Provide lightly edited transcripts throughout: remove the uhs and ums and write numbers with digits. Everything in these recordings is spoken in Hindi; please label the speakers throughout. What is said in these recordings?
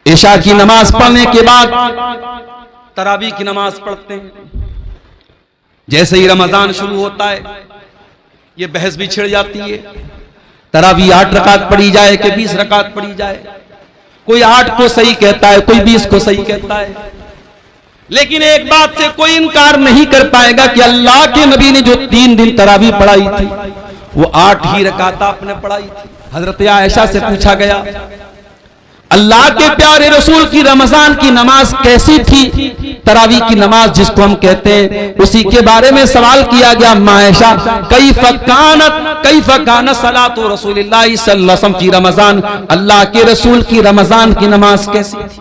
Speaker 1: इशा की नमाज पढ़ने के बाद तरावी की नमाज पढ़ते हैं। जैसे ही रमजान शुरू होता है ये बहस भी छिड़ जाती है, तरावी 8 रकात पढ़ी जाए कि 20 रकात पढ़ी जाए। कोई 8 को सही कहता है, कोई 20 को सही कहता है। लेकिन एक बात से कोई इनकार नहीं कर पाएगा कि अल्लाह के नबी ने जो 3 दिन तरावी पढ़ाई थी वो 8 ही रकात आपने पढ़ाई थी। हजरत आयशा से पूछा गया अल्लाह के प्यारे रसूल की रमजान की नमाज कैसी थी, तरावी की नमाज जिसको हम कहते हैं, उसी के बारे में सवाल किया गया। मायशा कैफ कानत सलातु रसूलिल्लाह सल्लल्लाहु अलैहि वसल्लम की रमजान, अल्लाह के रसूल की रमजान की नमाज कैसी थी।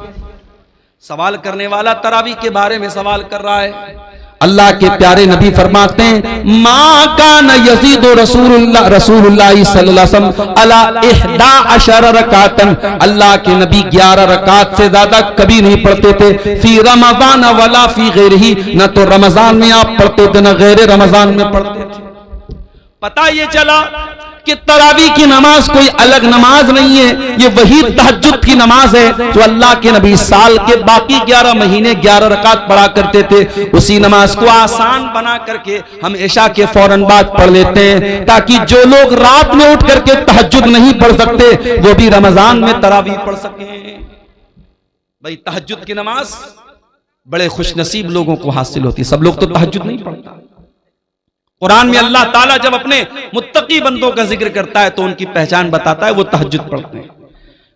Speaker 1: सवाल करने वाला तरावी के बारे में सवाल कर रहा है। अल्लाह के प्यारे नबी फरमाते हैं मा कान यज़ीदु रसूलुल्लाह सल्लल्लाहु अलैहि वसल्लम अला 11 रकातन, अल्लाह के नबी 11 रकात से ज्यादा कभी नहीं पढ़ते थे। फी रमजान वला फी गैरिही, न तो रमजान में आप पढ़ते थे न गैर रमजान में पढ़ते थे। पता ये चला कि तरावी की नमाज कोई अलग नमाज नहीं है, ये वही तहज्जुद की नमाज है जो अल्लाह के नबी साल के बाकी 11 महीने 11 रकात पढ़ा करते थे। उसी नमाज को आसान बना करके हम इशा के फौरन बाद पढ़ लेते हैं, ताकि जो लोग रात में उठ करके तहज्जुद नहीं पढ़ सकते वो भी रमजान में तरावी पढ़ सके। भाई तहज्जुद की नमाज बड़े खुशनसीब लोगों को हासिल होती है, सब लोग तो तहज्जुद नहीं पढ़ता। कुरान में अल्लाह ताला जब अपने मुत्तकी बंदों का जिक्र करता है तो उनकी पहचान बताता है, वो तहज्जुद पढ़ते हैं।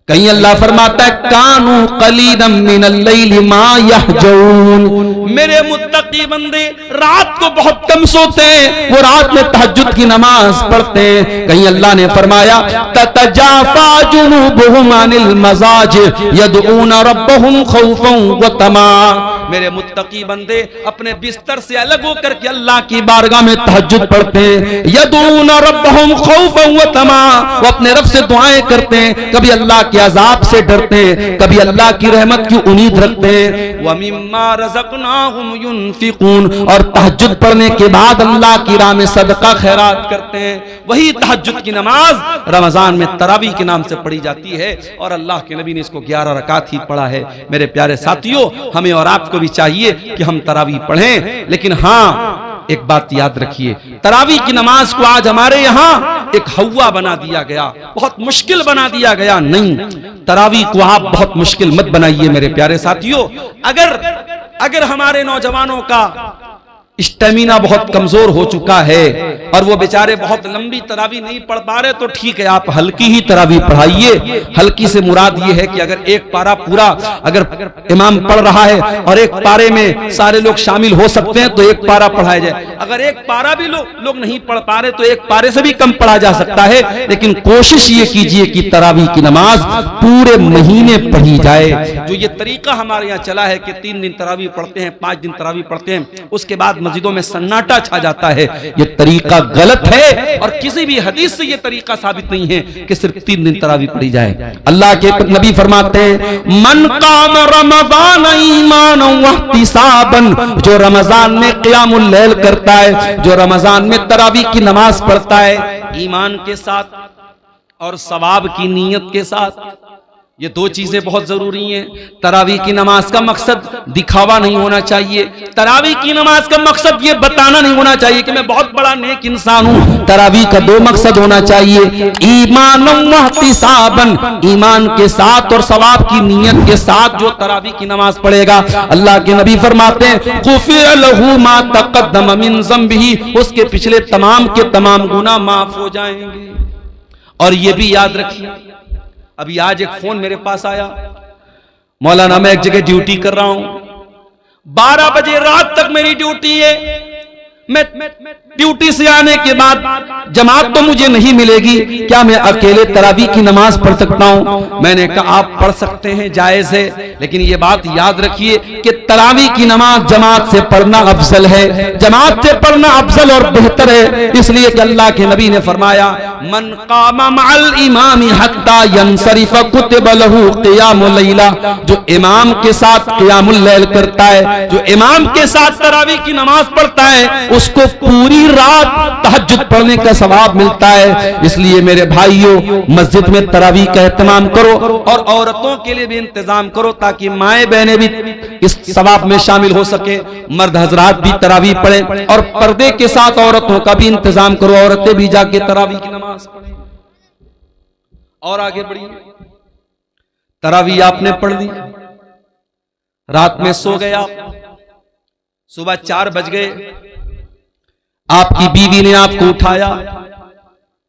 Speaker 1: कहीं अल्लाह फरमाता है कानू कलीलन मिनल लैली मा यहजून, मेरे मुत्तकी बंदे रात को बहुत कम सोते हैं, वो रात में तहज्जुद की नमाज पढ़ते हैं। कहीं अल्लाह ने फरमाया ततजाफा जुनूबुहुम अनिल मजाज यदऊन रब्बहुम खौफन व तमा, मेरे मुत्तकी बंदे अपने बिस्तर से अलग होकर के अल्लाह की बारगाह में तहज्जुद पढ़ते हैं। यदऊन रब्बहुम खौफन व तमा, वो अपने रब से दुआएं करते हैं, कभी अल्लाह के अजाब से डरते हैं, कभी अल्लाह की रहमत की उम्मीद रखते हैं। व मिम्मा रज़क़नाहुम युनफिकून, और तहज्जुद पढ़ने के बाद अल्लाह की राह में सदका खैरात करते हैं। वही तहज्जुद की नमाज रमजान में तरावी के नाम से पढ़ी जाती है और अल्लाह के नबी ने इसको 11 रकात ही पढ़ा है। मेरे प्यारे साथियों, हमें और आपको भी चाहिए कि हम तरावी पढ़ें, लेकिन हाँ एक बात याद रखिए, तरावी की नमाज को आज हमारे यहाँ एक हवा बना दिया गया, बहुत मुश्किल बना दिया गया। नहीं, तरावी को आप बहुत मुश्किल मत बनाइए मेरे प्यारे साथियों। अगर हमारे नौजवानों का स्टेमिना बहुत कमजोर हो चुका है और वो बेचारे बहुत लंबी तरावी नहीं पढ़ पा रहे तो ठीक है, आप हल्की ही तरावी पढ़ाइए। हल्की से मुराद ये है कि अगर एक पारा पूरा अगर इमाम पढ़ रहा है और एक पारे में सारे लोग शामिल हो सकते हैं तो एक पारा पढ़ाया जाए। अगर एक पारा भी लोग नहीं पढ़ पा रहे तो एक पारे से भी कम पढ़ा जा सकता है, लेकिन कोशिश ये कीजिए कि तरावी की नमाज पूरे महीने पढ़ी जाए। जो ये तरीका हमारे यहाँ चला है कि 3 दिन तरावी पढ़ते हैं, 5 दिन तरावी पढ़ते हैं, उसके बाद मस्जिदों में सन्नाटा छा जाता है, ये तरीका गलत है और किसी भी हदीस से ये तरीका साबित नहीं है कि सिर्फ 3 दिन तरावी पढ़ी जाए। अल्लाह के नबी फरमाते हैं मन काम रमजान ईमानन व इहतिसाबन, जो रमजान में क़ियामुल लैल करता है, जो रमजान में तरावी की नमाज पढ़ता है ईमान के साथ और सवाब की नीयत के साथ, ये 2 चीजें बहुत जरूरी हैं। तरावी की नमाज का मकसद दिखावा नहीं होना चाहिए, तरावी की नमाज का मकसद ये बताना नहीं होना चाहिए कि मैं बहुत बड़ा नेक इंसान हूं। तरावी का 2 मकसद होना चाहिए, ईमानन व इहतिसाबन, ईमान के साथ और सवाब की नीयत के साथ जो तरावी की नमाज पढ़ेगा, अल्लाह के नबी फरमाते हैं गुफिर लहू मा तक़द्दम मिन ज़ंबिही, उसके पिछले तमाम के तमाम गुनाह माफ हो जाएंगे। और ये भी याद रखिए, अभी आज एक फोन मेरे पास आया, मौलाना मैं एक जगह ड्यूटी कर रहा हूं, 12 बजे रात तक मेरी ड्यूटी है, मैं ड्यूटी से आने के बाद जमात तो मुझे नहीं मिलेगी, क्या मैं अकेले तरावी की नमाज पढ़ सकता हूं? मैंने कहा आप पढ़ सकते हैं, जायज है, लेकिन ये बात याद रखिए कि तरावी की नमाज जमात से पढ़ना अफजल है, जमात से पढ़ना अफजल और बेहतर है, इसलिए कि अल्लाह के नबी ने फरमाया मन कामा मअल इमामी हत्ता यंसरिफ कुतिब लहू क़ियामुल लैला, जो इमाम के साथ क़ियामुल लैल करता है, जो इमाम के साथ तरावी की नमाज पढ़ता है, उसको पूरी रात तहज्जुद पढ़ने का सवाब मिलता है। इसलिए मेरे भाइयों, मस्जिद में तरावी का एहतमाम करो और औरतों के लिए भी इंतजाम करो ताकि माएं बहनें भी इस सवाब में शामिल हो सके, मर्द हजरात भी तरावी पढ़ें और पर्दे के साथ औरतों का भी इंतजाम करो, औरतें भी जाके तरावी की नमाज पढ़ें। और आगे बढ़िए, तरावी आपने पढ़ ली, रात में सो गया, सुबह 4 बज गए, आपकी बीवी ने आपको उठाया,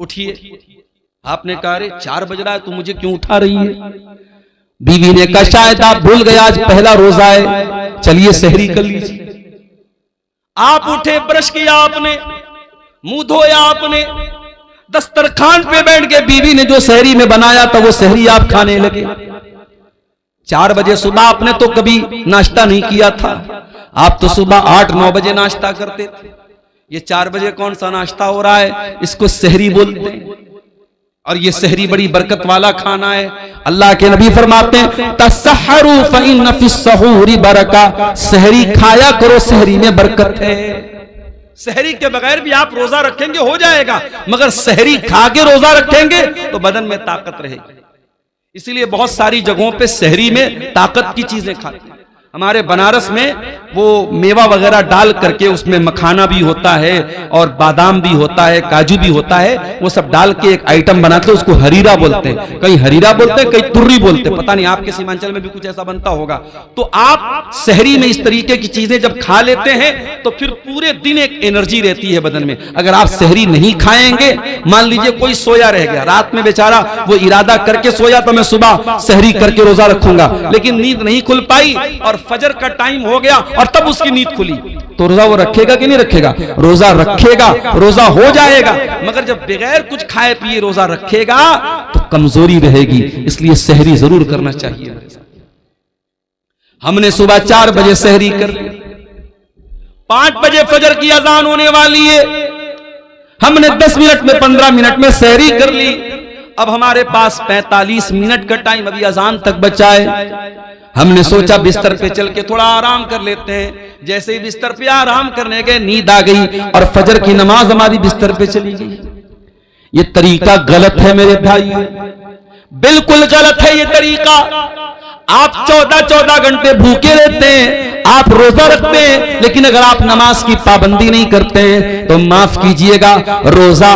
Speaker 1: उठिए। आपने कहा अरे 4 बज रहा है तो मुझे क्यों उठा रही है? बीवी ने कहा शायद आप भूल गए आज पहला रोजा है, चलिए सहरी कर लीजिए। आप उठे, ब्रश किया आपने, मुंह धोया आपने, दस्तरखान पे बैठ के बीवी ने जो सहरी में बनाया था वो सहरी आप खाने लगे। 4 बजे सुबह आपने तो कभी नाश्ता नहीं किया था, आप तो सुबह 8-9 बजे नाश्ता करते थे। ये 4 बजे कौन सा नाश्ता हो रहा है? इसको सहरी बोलते हैं और ये सहरी बड़ी बरकत वाला खाना है। अल्लाह के नबी फरमाते हैं तसहरू फइन्न फिस्सहूरी बरका, सहरी खाया करो, सहरी में बरकत है। सहरी के बगैर भी आप रोजा रखेंगे हो जाएगा, मगर सहरी खा के रोजा रखेंगे तो बदन में ताकत रहेगी। इसीलिए बहुत सारी जगहों पे सहरी में ताकत की चीजें खाते हैं। हमारे बनारस में वो मेवा वगैरह डाल करके उसमें मखाना भी होता है और बादाम भी होता है, काजू भी होता है, वो सब डाल के एक आइटम बनाते हैं, उसको हरीरा बोलते हैं। कहीं हरीरा बोलते हैं, कहीं तुर्री बोलते हैं, पता नहीं आपके सीमांचल में भी कुछ ऐसा बनता होगा। तो आप सहरी में इस तरीके की चीजें जब खा लेते हैं तो फिर पूरे दिन एक एनर्जी रहती है बदन में। अगर आप सहरी नहीं खाएंगे, मान लीजिए कोई सोया रह गया, रात में बेचारा वो इरादा करके सोया तो मैं सुबह सहरी करके रोजा रखूंगा, लेकिन नींद नहीं खुल पाई और फजर का टाइम हो गया और तब उसकी नींद खुली, तो रोजा वो रखेगा कि नहीं रखेगा? रोजा रखेगा, रोजा हो जाएगा। मगर जब बगैर कुछ खाए पिए रोजा रखेगा तो कमजोरी रहेगी, इसलिए सहरी जरूर करना चाहिए। हमने सुबह 4 बजे सहरी कर ली, 5 बजे फजर की अजान होने वाली है, हमने 10 मिनट में 15 मिनट में सहरी कर ली। अब हमारे पास 45 मिनट का टाइम अभी अजान तक बचा है। हमने सोचा बिस्तर पे चल के थोड़ा आराम कर लेते हैं। जैसे ही बिस्तर पे आराम करने गए, नींद आ गई और फजर की नमाज हमारी बिस्तर पे चली गई। ये तरीका गलत है मेरे भाई, बिल्कुल गलत है ये तरीका। आप 14-14 घंटे भूखे रहते हैं, आप रोजा रखते हैं, लेकिन अगर आप नमाज की पाबंदी नहीं करते हैं तो माफ कीजिएगा, रोजा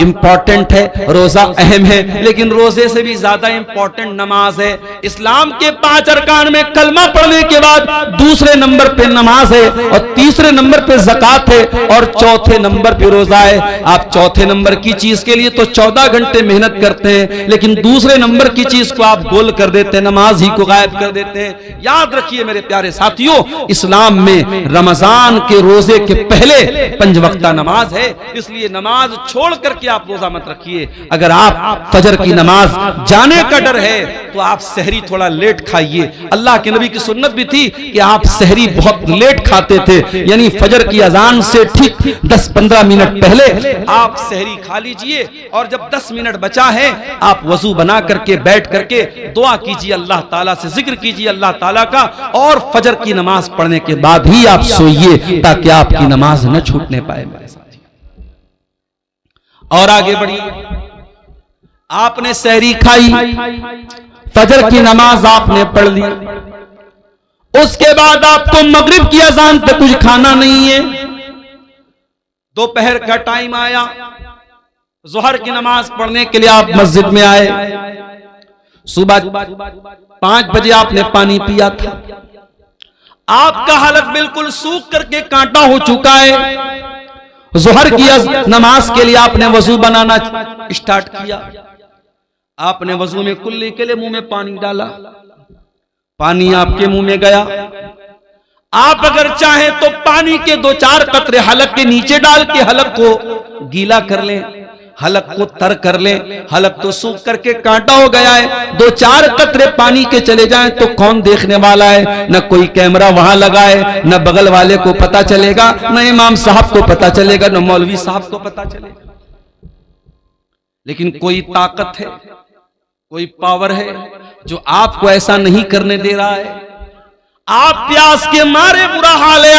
Speaker 1: इंपॉर्टेंट है, रोजा अहम है, लेकिन रोजे से भी ज्यादा इंपॉर्टेंट नमाज है। इस्लाम के 5 अरकान में कलमा पढ़ने के बाद दूसरे नंबर पे नमाज है और तीसरे नंबर पे ज़कात है और चौथे नंबर पे रोजा है। आप चौथे नंबर की चीज के लिए तो 14 घंटे मेहनत करते हैं, लेकिन दूसरे नंबर की चीज को आप गोल कर देते हैं, नमाज ही को गायब कर देते हैं। याद रखिए मेरे प्यारे साथियों, इस्लाम में रमजान के रोजे के पहले 5 वक्ता नमाज है, इसलिए नमाज छोड़ करके आप रोजा मत रखिए। अगर आप फजर की नमाज जाने का डर है तो आप सहरी थोड़ा लेट खाइए। अल्लाह के नबी की सुन्नत भी थी कि आप सहरी बहुत लेट खाते थे, यानी फजर की अजान से ठीक 10-15 मिनट पहले आप सहरी खा लीजिए और जब 10 मिनट बचा है आप वजू बना करके बैठ करके दुआ कीजिए, अल्लाह ताला से जिक्र कीजिए अल्लाह ताला का, और फजर की नमाज पढ़ने के बाद ही आप सोइए ताकि आपकी नमाज न छूटने पाए मेरे साथी। और आगे बढ़िए, आपने सहरी खाई, फजर की नमाज आपने पढ़ ली, उसके बाद आपको मगरिब की अजान तक कुछ खाना नहीं है। दोपहर का टाइम आया, जोहर की नमाज पढ़ने के लिए आप मस्जिद में आए। सुबह 5 बजे आपने पानी पिया था, आपका हलक बिल्कुल सूख करके कांटा हो चुका है। जोहर की नमाज के लिए आपने वजू बनाना स्टार्ट किया। आपने वजू में कुल्ली के लिए मुंह में पानी डाला, पानी आपके मुंह में गया। आप अगर चाहें तो पानी के 2-4 कतरे हलक के नीचे डाल के हलक को गीला कर लें। हलक को तर कर ले, हलक तो सूख करके कांटा हो गया है, 2-4 कतरे पानी के चले जाएं तो कौन देखने वाला है? न कोई कैमरा वहां लगा है, न बगल वाले को पता चलेगा, न इमाम साहब को पता चलेगा, न मौलवी साहब को पता चलेगा। लेकिन कोई ताकत है, कोई पावर है जो आपको ऐसा नहीं करने दे रहा है। आप प्यास के मारे बुरा हाल है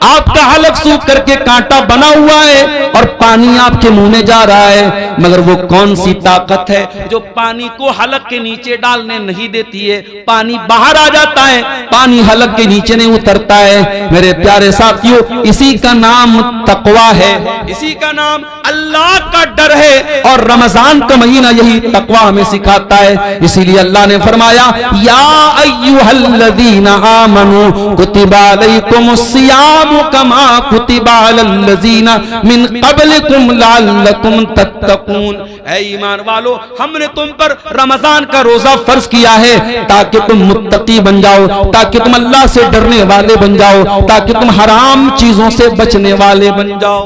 Speaker 1: आपका हलक सूख करके कांटा बना हुआ है और पानी आपके मुंह में जा रहा है, मगर वो कौन सी ताकत है जो पानी को हलक के नीचे डालने नहीं देती है? पानी बाहर आ जाता है, पानी हलक के नीचे नहीं उतरता है। मेरे प्यारे साथियों, इसी का नाम तकवा है, इसी का नाम अल्लाह का डर है, और रमजान का महीना यही तकवा हमें सिखाता है। इसीलिए अल्लाह ने फरमाया, या अय्युहल्लज़ीना आमनू कुतिबा अलैकुमुस्सियाम कमा कुतिबा अलल्लज़ीना मिन क़ब्लिकुम लअल्लकुम तत्तकून। ऐ ईमान वालो, हमने तुम पर रमजान का रोजा फर्ज किया है ताकि तुम मुत्तकी बन जाओ, ताकि तुम अल्लाह से डरने वाले बन जाओ, ताकि तुम हराम चीजों से बचने वाले बन जाओ।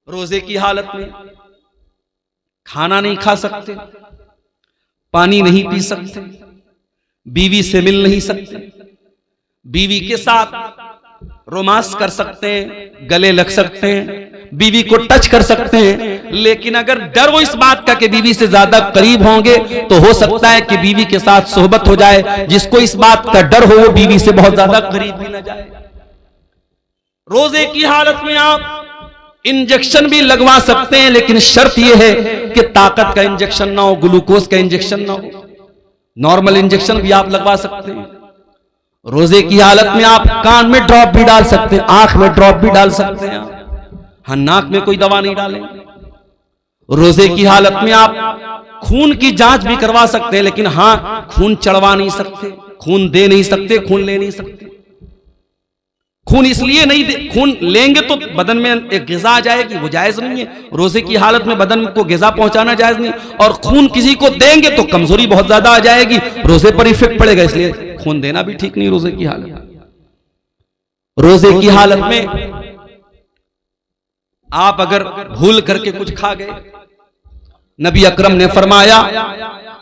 Speaker 1: रोजे की हालत में खाना नहीं खा सकते, पानी नहीं पी सकते, बीवी से मिल नहीं सकते, बीवी के साथ रोमांस कर सकते हैं, गले लग सकते हैं, बीवी को टच कर सकते हैं, लेकिन अगर डर हो इस बात का कि बीवी से ज्यादा करीब होंगे तो हो सकता है कि बीवी के साथ सोहबत हो जाए। जिसको इस बात का डर हो वो बीवी से बहुत ज्यादा करीब भी न जाए। रोजे की हालत में आप इंजेक्शन भी लगवा सकते हैं, लेकिन शर्त यह है कि ताकत का इंजेक्शन ना हो, ग्लूकोज का इंजेक्शन ना हो। नॉर्मल इंजेक्शन भी आप लगवा सकते हैं। रोजे की हालत में आप कान में ड्रॉप भी डाल सकते हैं, आंख में ड्रॉप भी डाल सकते हैं, हाँ, नाक में कोई दवा नहीं डालेंगे। रोजे की हालत में आप खून की जांच भी करवा सकते हैं, लेकिन हाँ, खून चढ़वा नहीं सकते, खून दे नहीं सकते, खून ले नहीं सकते। खून इसलिए नहीं दे, खून लेंगे तो बदन में एक ग़िज़ा आ जाएगी, वो जायज नहीं है। रोजे की हालत में बदन को ग़िज़ा पहुंचाना जायज नहीं, और खून किसी को देंगे तो कमजोरी बहुत ज्यादा आ जाएगी, रोजे पर इफेक्ट पड़ेगा, इसलिए खून देना भी ठीक नहीं रोजे की हालत। रोजे की हालत में आप अगर भूल करके कुछ खा गए, नबी अकरम ने फरमाया,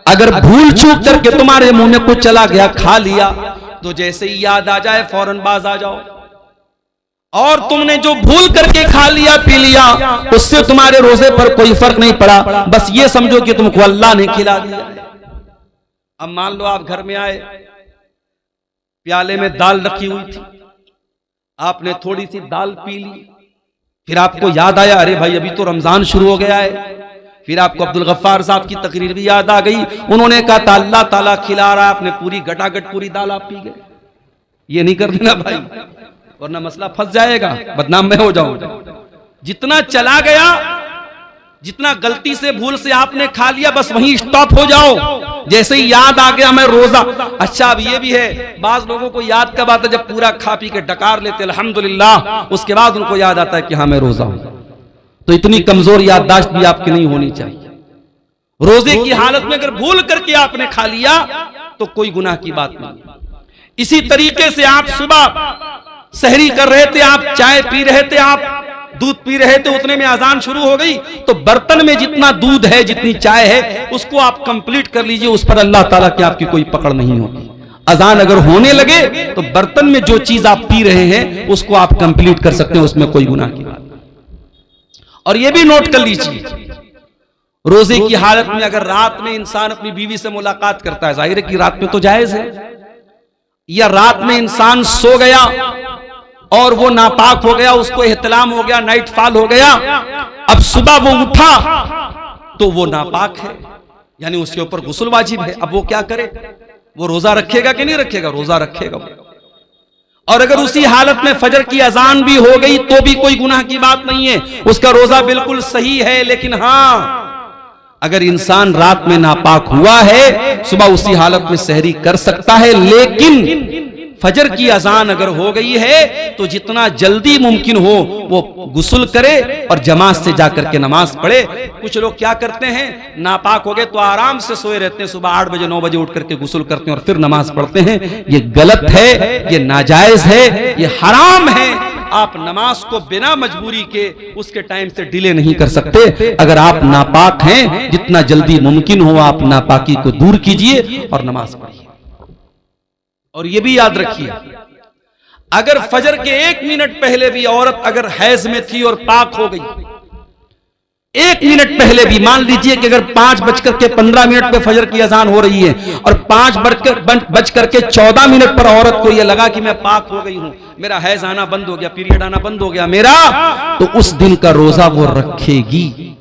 Speaker 1: अगर भूल चूक करके तुम्हारे मुंह में कुछ चला गया, खा लिया, तो जैसे ही याद आ जाए फौरन बाज आ जाओ। और तुमने जो भूल करके खा लिया पी लिया, उससे तुम्हारे रोजे पर कोई फर्क नहीं पड़ा, बस ये समझो कि तुमको अल्लाह ने खिला दिया। अब मान लो आप घर में आए, प्याले में दाल रखी हुई थी, आपने थोड़ी सी दाल पी ली, फिर आपको याद आया, अरे भाई अभी तो रमजान शुरू हो गया है। फिर आपको अब्दुल गफ्फार साहब की तकरीर भी याद आ गई, उन्होंने कहा अल्लाह ताला खिला रहा, आपने पूरी गटागट पूरी दाल आप पी गए। ये नहीं कर देना भाई, वरना मसला फंस जाएगा, बदनाम मैं हो जाऊंगा। जितना चला गया, जितना गलती से भूल से आपने खा लिया, बस वहीं स्टॉप हो जाओ। जैसे ही याद आ गया मैं रोजा, अच्छा अब ये भी है, बाज लोगों को याद कब आता है जब पूरा खा पी के डकार लेते अल्हम्दुलिल्लाह, उसके बाद उनको याद आता है कि हाँ मैं रोजा हूं। तो इतनी कमजोर याददाश्त भी आपकी नहीं होनी चाहिए। रोजे की हालत में अगर भूल करके आपने खा लिया तो कोई गुनाह की बात नहीं। इसी तरीके से आप सुबह सहरी कर रहे थे, आप चाय पी रहे थे, आप दूध पी रहे थे, उतने में अजान शुरू हो गई, तो बर्तन में जितना दूध है, जितनी चाय है, उसको आप कंप्लीट कर लीजिए, उस पर अल्लाह ताला की आपकी कोई पकड़ नहीं होगी। अजान अगर होने लगे तो बर्तन में जो चीज आप पी रहे हैं उसको आप कंप्लीट कर सकते हैं, उसमें कोई गुनाह की बात नहीं। और यह भी नोट कर लीजिए, रोजे की हालत में अगर रात में इंसान अपनी बीवी से मुलाकात करता है, जाहिर है कि रात में तो जायज है, या रात में इंसान सो गया और वो नापाक हो गया, उसको एहतलाम हो गया, नाइट फॉल हो गया, अब सुबह वो उठा तो वो नापाक है, यानी उसके ऊपर गुस्ल वाजिब है। अब वो क्या करे, वो रोजा रखेगा कि नहीं रखेगा? रोजा रखेगा। और अगर उसी हालत में फजर की अजान भी हो गई तो भी कोई गुनाह की बात नहीं है, उसका रोजा बिल्कुल सही है। लेकिन हाँ, अगर इंसान रात में नापाक हुआ है, सुबह उसी हालत में सहरी कर सकता है, लेकिन फजर की अजान अगर हो गई है तो जितना जल्दी मुमकिन हो वो गुस्ल करे और जमात से जाकर के नमाज पढ़े। कुछ लोग क्या करते हैं, नापाक हो गए तो आराम से सोए रहते हैं, सुबह 8 बजे 9 बजे उठ करके गुस्ल करते हैं और फिर नमाज पढ़ते हैं। ये गलत है, ये नाजायज है, ये हराम है। आप नमाज को बिना मजबूरी के उसके टाइम से डिले नहीं कर सकते। अगर आप नापाक हैं, जितना जल्दी मुमकिन हो आप नापाकी को दूर कीजिए और नमाज पढ़िए। और यह भी याद रखिए, अगर फजर के 1 मिनट पहले भी औरत अगर हैज में थी और पाक हो गई, 1 मिनट पहले भी, मान लीजिए कि अगर 5:15 पे फजर की अजान हो रही है और 5:14 पर औरत को यह लगा कि मैं पाक हो गई हूं, मेरा हैज आना बंद हो गया, पीरियड आना बंद हो गया मेरा, तो उस दिन का रोजा वो रखेगी,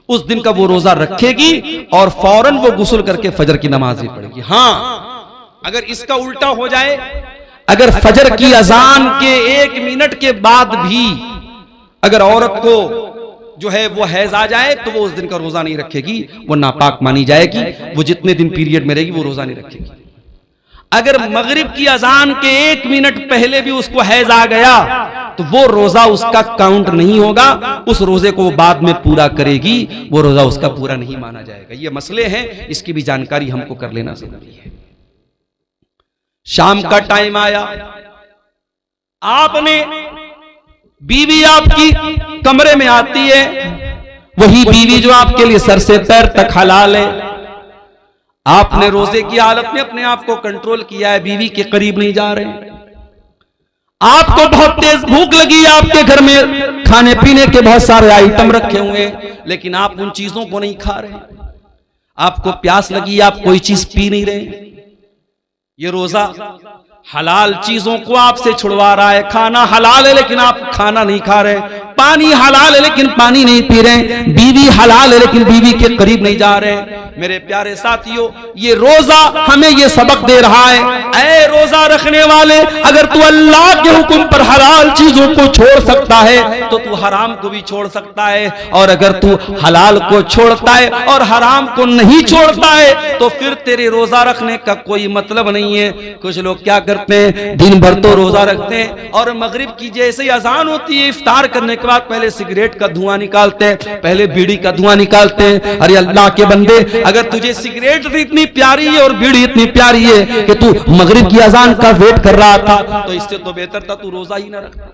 Speaker 1: उस दिन का वो रोजा रखेगी और फौरन वो गुस्ल करके फजर की नमाज भी पढ़ेगी। हां, अगर इसका उल्टा हो जाए, अगर फजर की अजान के 1 मिनट के बाद भी अगर औरत को जो है वो हैज आ जाए तो वो उस दिन का रोजा नहीं रखेगी, वो नापाक मानी जाएगी, वो जितने दिन पीरियड में रहेगी वो रोजा नहीं रखेगी। अगर मगरिब की अजान के 1 मिनट पहले भी उसको हैज आ गया तो वो रोजा उसका काउंट नहीं होगा, उस रोजे को वो बाद में पूरा करेगी, वो रोजा उसका पूरा नहीं माना जाएगा। ये मसले हैं, इसकी भी जानकारी हमको कर लेना जरूरी है। शाम का टाइम आया, आपने बीवी आपकी कमरे में आती है, वही बीवी जो आपके लिए सर से पैर तक हलाल है, आपने रोजे की हालत में अपने आप को कंट्रोल किया है, बीवी के करीब नहीं जा रहे, आपको बहुत तेज भूख लगी है, आपके घर में खाने पीने के बहुत सारे आइटम रखे हुए हैं, लेकिन आप उन चीजों को नहीं खा रहे, आपको प्यास लगी, आप कोई चीज पी नहीं रहे, ये रोजा हलाल चीजों को आपसे छुड़वा रहा है। खाना हलाल है लेकिन आप खाना नहीं खा रहे, पानी हलाल है लेकिन पानी नहीं पी रहे, बीवी हलाल है लेकिन बीवी के करीब नहीं जा रहे। मेरे प्यारे साथियों, ये रोजा हमें ये सबक दे रहा है, ऐ रोजा रखने वाले, अगर तू अल्लाह के हुक्म पर हलाल चीजों को छोड़ सकता है तो तू हराम को भी छोड़ सकता है, और अगर तू हलाल को छोड़ता है और हराम को नहीं छोड़ता है तो फिर तेरे रोजा रखने का कोई मतलब नहीं है। कुछ लोग क्या करते हैं, दिन भर तो रोजा रखते हैं और मगरिब की जैसे ही अजान होती है, इफ्तार करने के बाद पहले सिगरेट का धुआं निकालते हैं, पहले बीड़ी का धुआं निकालते हैं। अरे अल्लाह के बंदे, अगर तुझे सिगरेट इतनी प्यारी है और बीड़ी इतनी प्यारी है कि तू मगरिब की अजान का वेट कर रहा था, तो इससे तो बेहतर था तू रोजा ही ना रखता,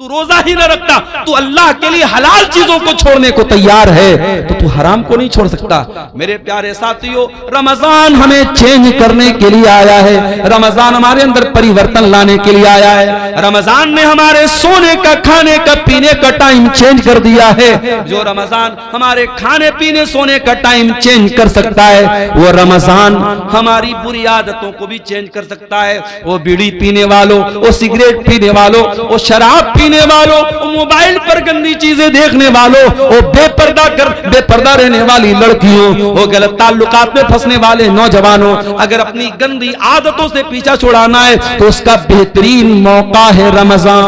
Speaker 1: तू रोजा ही ना रखता। तू अल्लाह के लिए हलाल चीजों को छोड़ने को तैयार है तो तू हराम को नहीं छोड़ सकता। मेरे प्यारे साथियों, रमजान हमें चेंज करने के लिए आया है, रमजान हमारे अंदर परिवर्तन लाने के लिए आया है। रमजान ने हमारे सोने का, खाने का, पीने का टाइम चेंज कर दिया है। जो रमजान हमारे खाने पीने सोने का टाइम चेंज कर सकता है, वो रमजान हमारी बुरी आदतों को भी चेंज कर सकता है। वो बीड़ी पीने वालों, वो सिगरेट पीने वालों, वो शराब पीने वालों, मोबाइल पर गंदी चीजें देखने वालों, वो बेपर्दा रहने वाली लड़कियों, वो गलत ताल्लुकात में फंसने वाले नौजवानों, अगर अपनी गंदी आदतों से पीछा छुड़ाना है तो उसका बेहतरीन मौका है रमजान।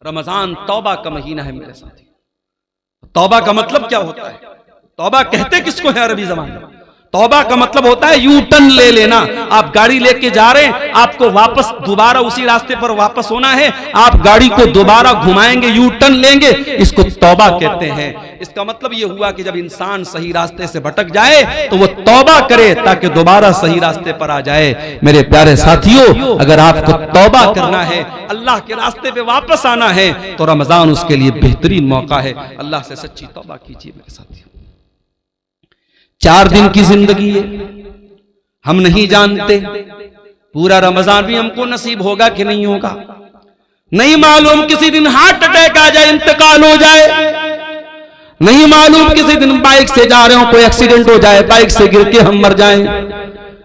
Speaker 1: रमजान तौबा का महीना है मेरे साथी। तौबा का मतलब क्या होता है? तौबा कहते किसको है अरबी ज़बान में? तौबा का मतलब होता है यू टर्न ले लेना। आप गाड़ी लेके जा रहे हैं, आपको वापस दोबारा उसी रास्ते पर वापस होना है, आप गाड़ी को दोबारा घुमाएंगे, यू टर्न लेंगे, इसको तौबा कहते हैं। इसका मतलब यह हुआ कि जब इंसान सही रास्ते से भटक जाए तो वो तौबा करे ताकि दोबारा सही रास्ते पर आ जाए। मेरे प्यारे साथियों, अगर आपको तौबा करना है, अल्लाह के रास्ते पे वापस आना है, तो रमजान उसके लिए बेहतरीन मौका है। अल्लाह से सच्ची तौबा कीजिए मेरे साथियों। 4 दिन की जिंदगी है, हम नहीं जानते पूरा रमजान भी हमको नसीब होगा कि नहीं होगा, नहीं मालूम। किसी दिन हार्ट अटैक आ जाए, इंतकाल हो जाए, नहीं मालूम। किसी दिन बाइक से जा रहे हो, कोई एक्सीडेंट हो जाए, बाइक से गिर के हम मर जाएं,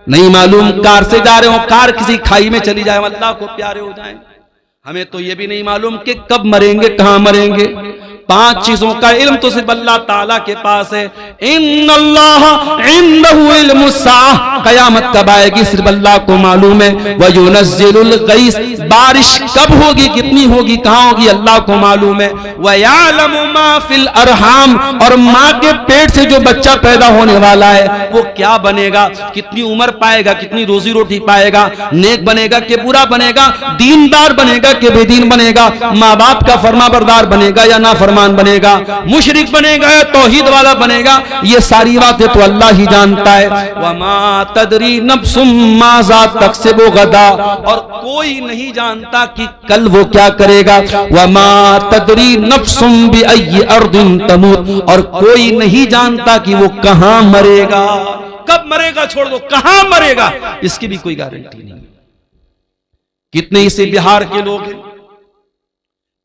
Speaker 1: नहीं मालूम। कार से जा रहे हो, कार किसी खाई में चली जाए, अल्लाह को प्यारे हो जाए। हमें तो यह भी नहीं मालूम कि कब मरेंगे, कहां मरेंगे। 5 चीजों का इल्म तो सिर्फ अल्लाह ताला के पास है। इन्नल्लाह इंदहु इल्मुस्साह, कयामत कब आएगी सिर्फ अल्लाह को मालूम है। व युनज़्ज़िलुल गईस, बारिश कब होगी, कितनी होगी, कहां होगी, अल्लाह को मालूम है। व यअलमु मा फिल अरहाम, और मां के पेट से जो बच्चा पैदा होने वाला है वो क्या बनेगा, कितनी उम्र पाएगा, कितनी रोजी रोटी पाएगा, नेक बनेगा कि बुरा बनेगा, दीनदार बनेगा कि बेदीन बनेगा, माँ बाप का फरमाबरदार बनेगा या ना फरमान बनेगा, मुशरिक बनेगा या तौहीद वाला बनेगा, ये सारी बातें तो अल्लाह ही जानता है। वमा तदरी नफ्सुम माज़ा तक्सिबु गदा, और कोई नहीं जानता कि कल वो क्या करेगा। वमा तदरी नफ्सुम बिअय्यि अर्दिन तमूत, और कोई नहीं जानता कि वो कहां मरेगा, कब मरेगा छोड़ दो, कहां मरेगा इसकी भी कोई गारंटी नहीं। कितने इसे बिहार के लोग हैं,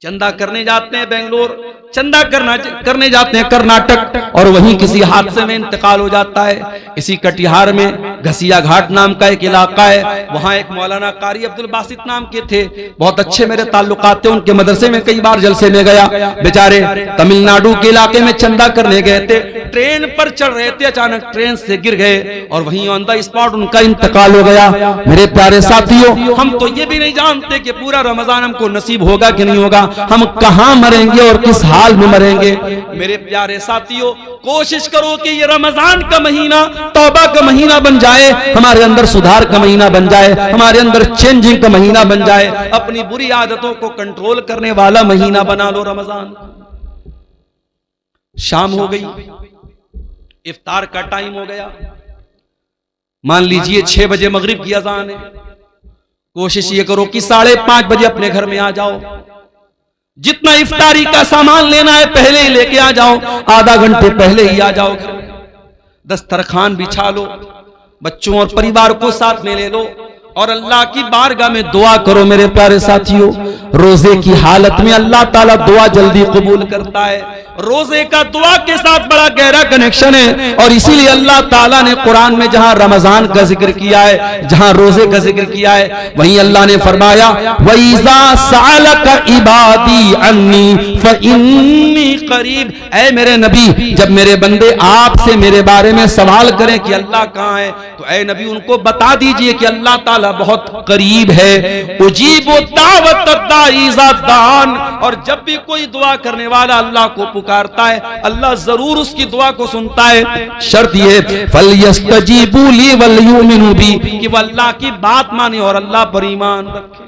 Speaker 1: चंदा करने जाते हैं बेंगलोर, चंदा करने जाते हैं कर्नाटक, और वहीं किसी हादसे में इंतकाल हो जाता है। इसी कटिहार में घसिया घाट नाम का एक इलाका है, वहां एक मौलाना कारी अब्दुल बासित नाम के थे, बहुत अच्छे मेरे ताल्लुकात थे, उनके मदरसे में कई बार जलसे में गया। बेचारे तमिलनाडु के इलाके में चंदा करने गए थे, ट्रेन पर चढ़ रहे थे, अचानक ट्रेन से गिर गए और वहीं ऑन द स्पॉट उनका इंतकाल हो गया। मेरे प्यारे साथियों, हम तो ये भी नहीं जानते कि पूरा रमजान हमको नसीब होगा कि नहीं होगा, हम कहां मरेंगे और किस हाल में मरेंगे। मेरे प्यारे साथियों, कोशिश करो कि ये रमजान का महीना तौबा का महीना बन जाए, हमारे अंदर सुधार का महीना बन जाए, हमारे अंदर चेंजिंग का महीना बन जाए, अपनी बुरी आदतों को कंट्रोल करने वाला महीना बना लो रमजान। शाम हो गई, इफ्तार का टाइम हो गया, मान लीजिए 6 बजे मगरिब की अजान है। कोशिश ये करो कि 5:30 बजे अपने घर में आ जाओ, जितना इफ्तारी का सामान लेना है पहले ही लेके आ जाओ, आधा घंटे पहले ही आ जाओ। दस्तरखान बिछा लो, बच्चों और परिवार को साथ में ले लो और अल्लाह की बारगाह में दुआ करो। मेरे प्यारे साथियों, रोजे की हालत में अल्लाह ताला दुआ जल्दी कबूल करता है। रोजे का दुआ के साथ बड़ा गहरा कनेक्शन है, और इसीलिए अल्लाह ताला ने कुरान में जहां रमजान का जिक्र किया है, जहां रोजे का जिक्र किया है, वहीं अल्लाह ने फरमाया वइज़ा सअलका इबादी अन्नी फइन्नी करीब। ऐ मेरे नबी, जब मेरे बंदे आपसे मेरे बारे में सवाल करें कि अल्लाह कहां है, तो ऐ नबी उनको बता दीजिए कि अल्लाह ताला बहुत करीब है। उजीबु दावत दाई ज़ादान, और जब भी कोई दुआ करने वाला अल्लाह को पुकारता है, अल्लाह जरूर उसकी दुआ को सुनता है। शर्त ये फलयस्तजीबू ली वलयुमिनू बी, कि वह अल्लाह की बात माने और अल्लाह पर ईमान रखे।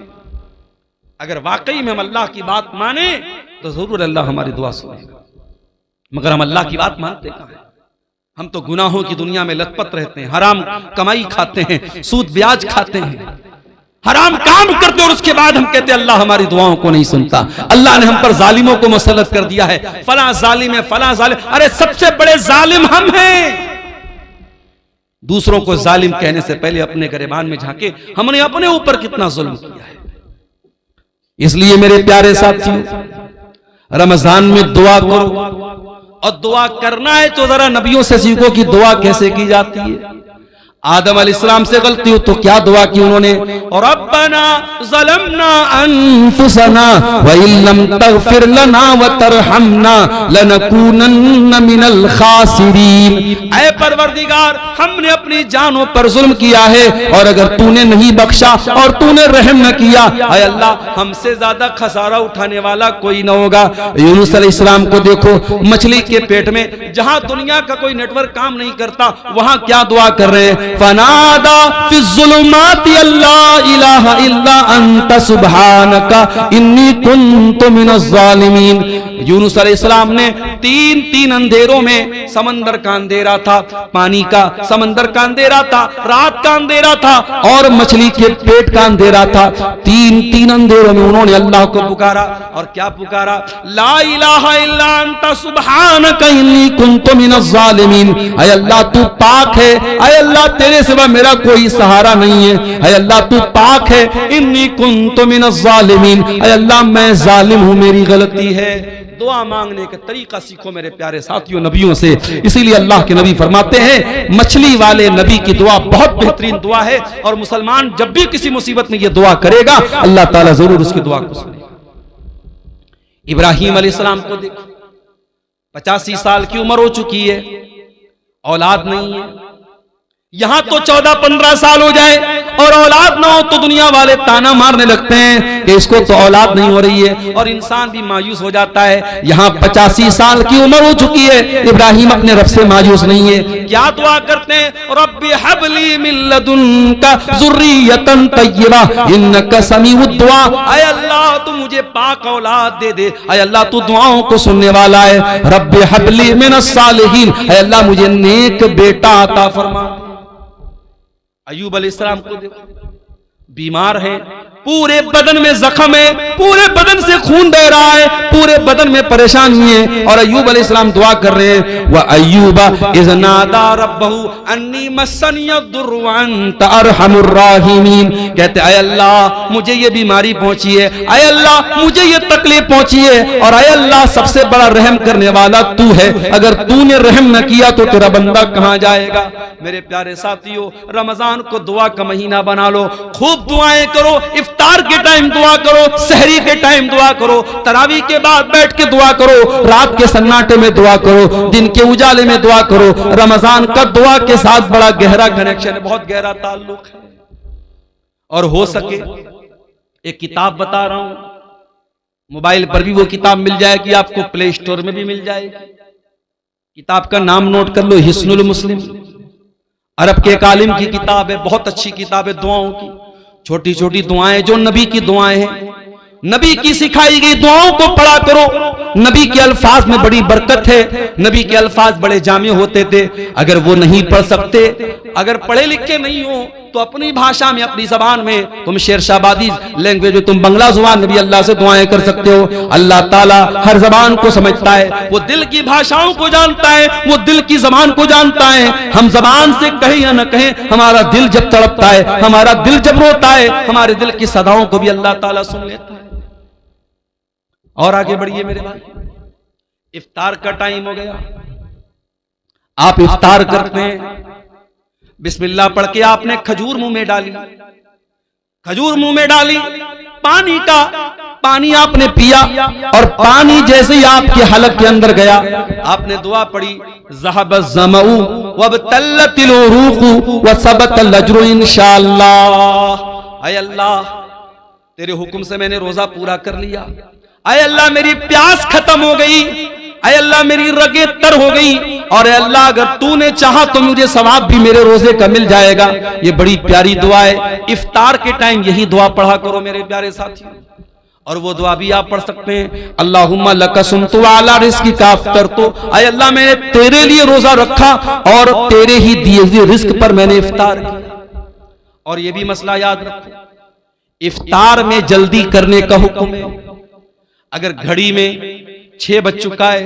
Speaker 1: अगर वाकई में हम अल्लाह की बात माने तो जरूर अल्लाह हमारी दुआ सुनेगा, मगर हम अल्लाह की बात मानते कहां हैं? हम तो गुनाहों की दुनिया में लथपथ रहते हैं, हराम कमाई खाते हैं, सूद ब्याज खाते हैं, हराम काम करते, और उसके बाद हम कहते हैं अल्लाह हमारी दुआओं को नहीं सुनता। अल्लाह ने हम पर जालिमों को मुसल्लत कर दिया है, फला जालिम है, फला जालिम। अरे सबसे बड़े जालिम हम हैं। दूसरों को जालिम कहने से पहले अपने गिरबान में झांके, हमने अपने ऊपर कितना जुल्म किया है। इसलिए मेरे प्यारे साथियों, रमजान में दुआ करो, और दुआ करना है तो जरा नबियों से सीखो कि दुआ कैसे की जाती है। आदम अलैहिस्सलाम से गलती हो तो क्या दुआ की उन्होंने, और रब्बना ज़लमना अनफुसना व इल्लम तगफिर लना व तरहमना लनकूनन्न मिनल खासिरीन। ऐ परवरदिगार, हमने अपनी जानों पर जुल्म किया है, और अगर तूने नहीं बख्शा और तूने रहम न किया, ऐ अल्लाह हमसे ज्यादा खसारा उठाने वाला कोई न होगा। यूनुस अलैहिस्सलाम को देखो, मछली के पेट में, जहां दुनिया का कोई नेटवर्क काम नहीं करता, वहां क्या दुआ कर रहे हैं, फनादा फिज़्ज़ुलुमाति अल्ला इलाहा इल्ला अंत सुब्हानका इन्नी कुन्तु मिनज़्ज़ालिमीन। यूनुस अलैहिस्सलाम ने तीन अंधेरों में, समंदर का अंधेरा था, पानी का, समंदर का अंधेरा था, रात का अंधेरा था, और मछली के पेट का अंधेरा था, तीन अंधेरों में उन्होंने अल्लाह को पुकारा। और क्या पुकारा, ला इलाहा इल्ला अंत सुब्हानका इन्नी कुन्तु मिनज़्ज़ालिमीन। ऐ अल्लाह तू पाक है, ऐ अल्लाह तेरे सिवा मेरा कोई सहारा नहीं है, ऐ अल्लाह तू पाक है, इन्नी कुन्तु मिनज़्ज़ालिमीन। ऐ अल्लाह मैं जालिम हूं, मेरी गलती है। दुआ मांगने का तरीका सीखो मेरे प्यारे साथियों नबियों से। इसीलिए अल्लाह के नबी फरमाते हैं, मछली वाले नबी की दुआ बहुत बेहतरीन दुआ है, और मुसलमान जब भी किसी मुसीबत में यह दुआ करेगा, अल्लाह ताला जरूर उसकी दुआ को सुनेगा। इब्राहिम अलैहिस्सलाम को देखो, 85 साल की उम्र हो चुकी है, औलाद नहीं है। यहां तो 14-15 साल हो जाए और औलाद ना हो तो दुनिया वाले ताना मारने लगते हैं कि इसको तो औलाद नहीं हो रही है, और इंसान भी मायूस हो जाता है। यहाँ 85 साल की उम्र हो चुकी है, इब्राहिम अपने रब से मायूस नहीं है। क्या दुआ करते हैं, रब्बी हबली मिन लदुनका ज़ुर्रियतन तय्यबा इन्नका समीउद दुआ। ऐ अल्लाह तू मुझे पाक औलाद दे दे, ऐ अल्लाह तू दुआओं को सुनने वाला है। रब्बी हबली मिनस सालिहीन, ऐ अल्लाह मुझे नेक बेटा अता फरमा। अय्यूब अलैहिस्सलाम को देखो, बीमार है, पूरे बदन में जख्म है, पूरे बदन से खून बह रहा है, पूरे बदन में परेशानी है, और अय्यूब अलैहिस्सलाम दुआ कर रहे हैं, व अय्यूबा इज़ नादा रब्बहु अन्नी मस्सनियद्दुर्रु व अंत अरहमुर राहिमीन। कहते अय अल्लाह मुझे ये बीमारी पहुंची है, अय अल्लाह मुझे ये तकलीफ पहुंची है, और अय अल्लाह सबसे बड़ा रहम करने वाला तू है, अगर तूने रहम न किया तो तेरा बंदा कहां जाएगा। मेरे प्यारे साथियों, रमजान को दुआ का महीना बना लो, खूब दुआएं करो, इफ्तार के टाइम दुआ करो, सहरी के टाइम दुआ करो, तरावी के बाद बैठ के दुआ करो, रात के सन्नाटे में दुआ करो, दिन के उजाले में दुआ करो। रमजान का दुआ के साथ बड़ा गहरा कनेक्शन है, बहुत गहरा ताल्लुक है। और हो सके एक किताब बता रहा हूं, मोबाइल पर भी वो किताब मिल जाएगी आपको, प्ले स्टोर में भी मिल जाएगी। किताब का नाम नोट कर लो, हिस्नुल मुस्लिम, अरब के एक आलिम की किताब है, बहुत अच्छी किताब है दुआओं की, छोटी छोटी दुआएं जो नबी की दुआएं हैं, नबी की सिखाई गई दुआओं को पढ़ा करो। नबी के अल्फाज में बड़ी बरकत है, नबी के अल्फाज बड़े जामे होते थे। अगर वो नहीं पढ़ सकते, अगर पढ़े लिखे नहीं हो, तो अपनी भाषा में, अपनी जबान में, तुम शेरशाबादी लैंग्वेज में, तुम बंगला जुबान में भी अल्लाह से दुआएं कर सकते हो। अल्लाह ताला हर जबान को समझता है, वो दिल की भाषाओं को जानता है, वो दिल की जबान को जानता है। हम जबान से कहें या न कहें, हमारा दिल जब तड़पता है, हमारा दिल जब रोता है, हमारे दिल की सदाओं को भी अल्लाह ताला सुन लेता है। और आगे बढ़िए मेरे भाई, इफ्तार का टाइम हो गया, आप इफ्तार करते हैं, बिस्मिल्लाह पढ़ के आपने खजूर मुंह में डाली, खजूर मुंह में डाली, पानी आपने पिया, और पानी जैसे ही आपके हलक के अंदर गया, आपने दुआ पढ़ी, ज़हबज़ ज़मऊ वबतल्लतिल उरूक़ु वसबतल अज्रु इंशाअल्लाह। ऐ अल्लाह तेरे हुक्म से मैंने रोजा पूरा कर लिया, ऐ अल्लाह मेरी प्यास खत्म हो गई, ऐ अल्लाह मेरी रगे तर हो गई, और ऐ अल्लाह अगर तूने चाहा तो मुझे सवाब भी मेरे रोजे का मिल जाएगा। ये बड़ी प्यारी दुआ है, इफ्तार के टाइम यही दुआ पढ़ा करो मेरे प्यारे साथियों। और वो दुआ भी आप पढ़ सकते हैं, अल्लाहुम्मा लका सुमतु अला रिज़्क़िका अफ़्तरतु, ऐ अल्लाह मैंने तेरे लिए रोजा रखा और तेरे ही दिए हुए रिस्क पर मैंने इफ्तार किया। और ये भी मसला याद रखो, इफ्तार में जल्दी करने का हुक्म है। अगर घड़ी में 6 बज चुका है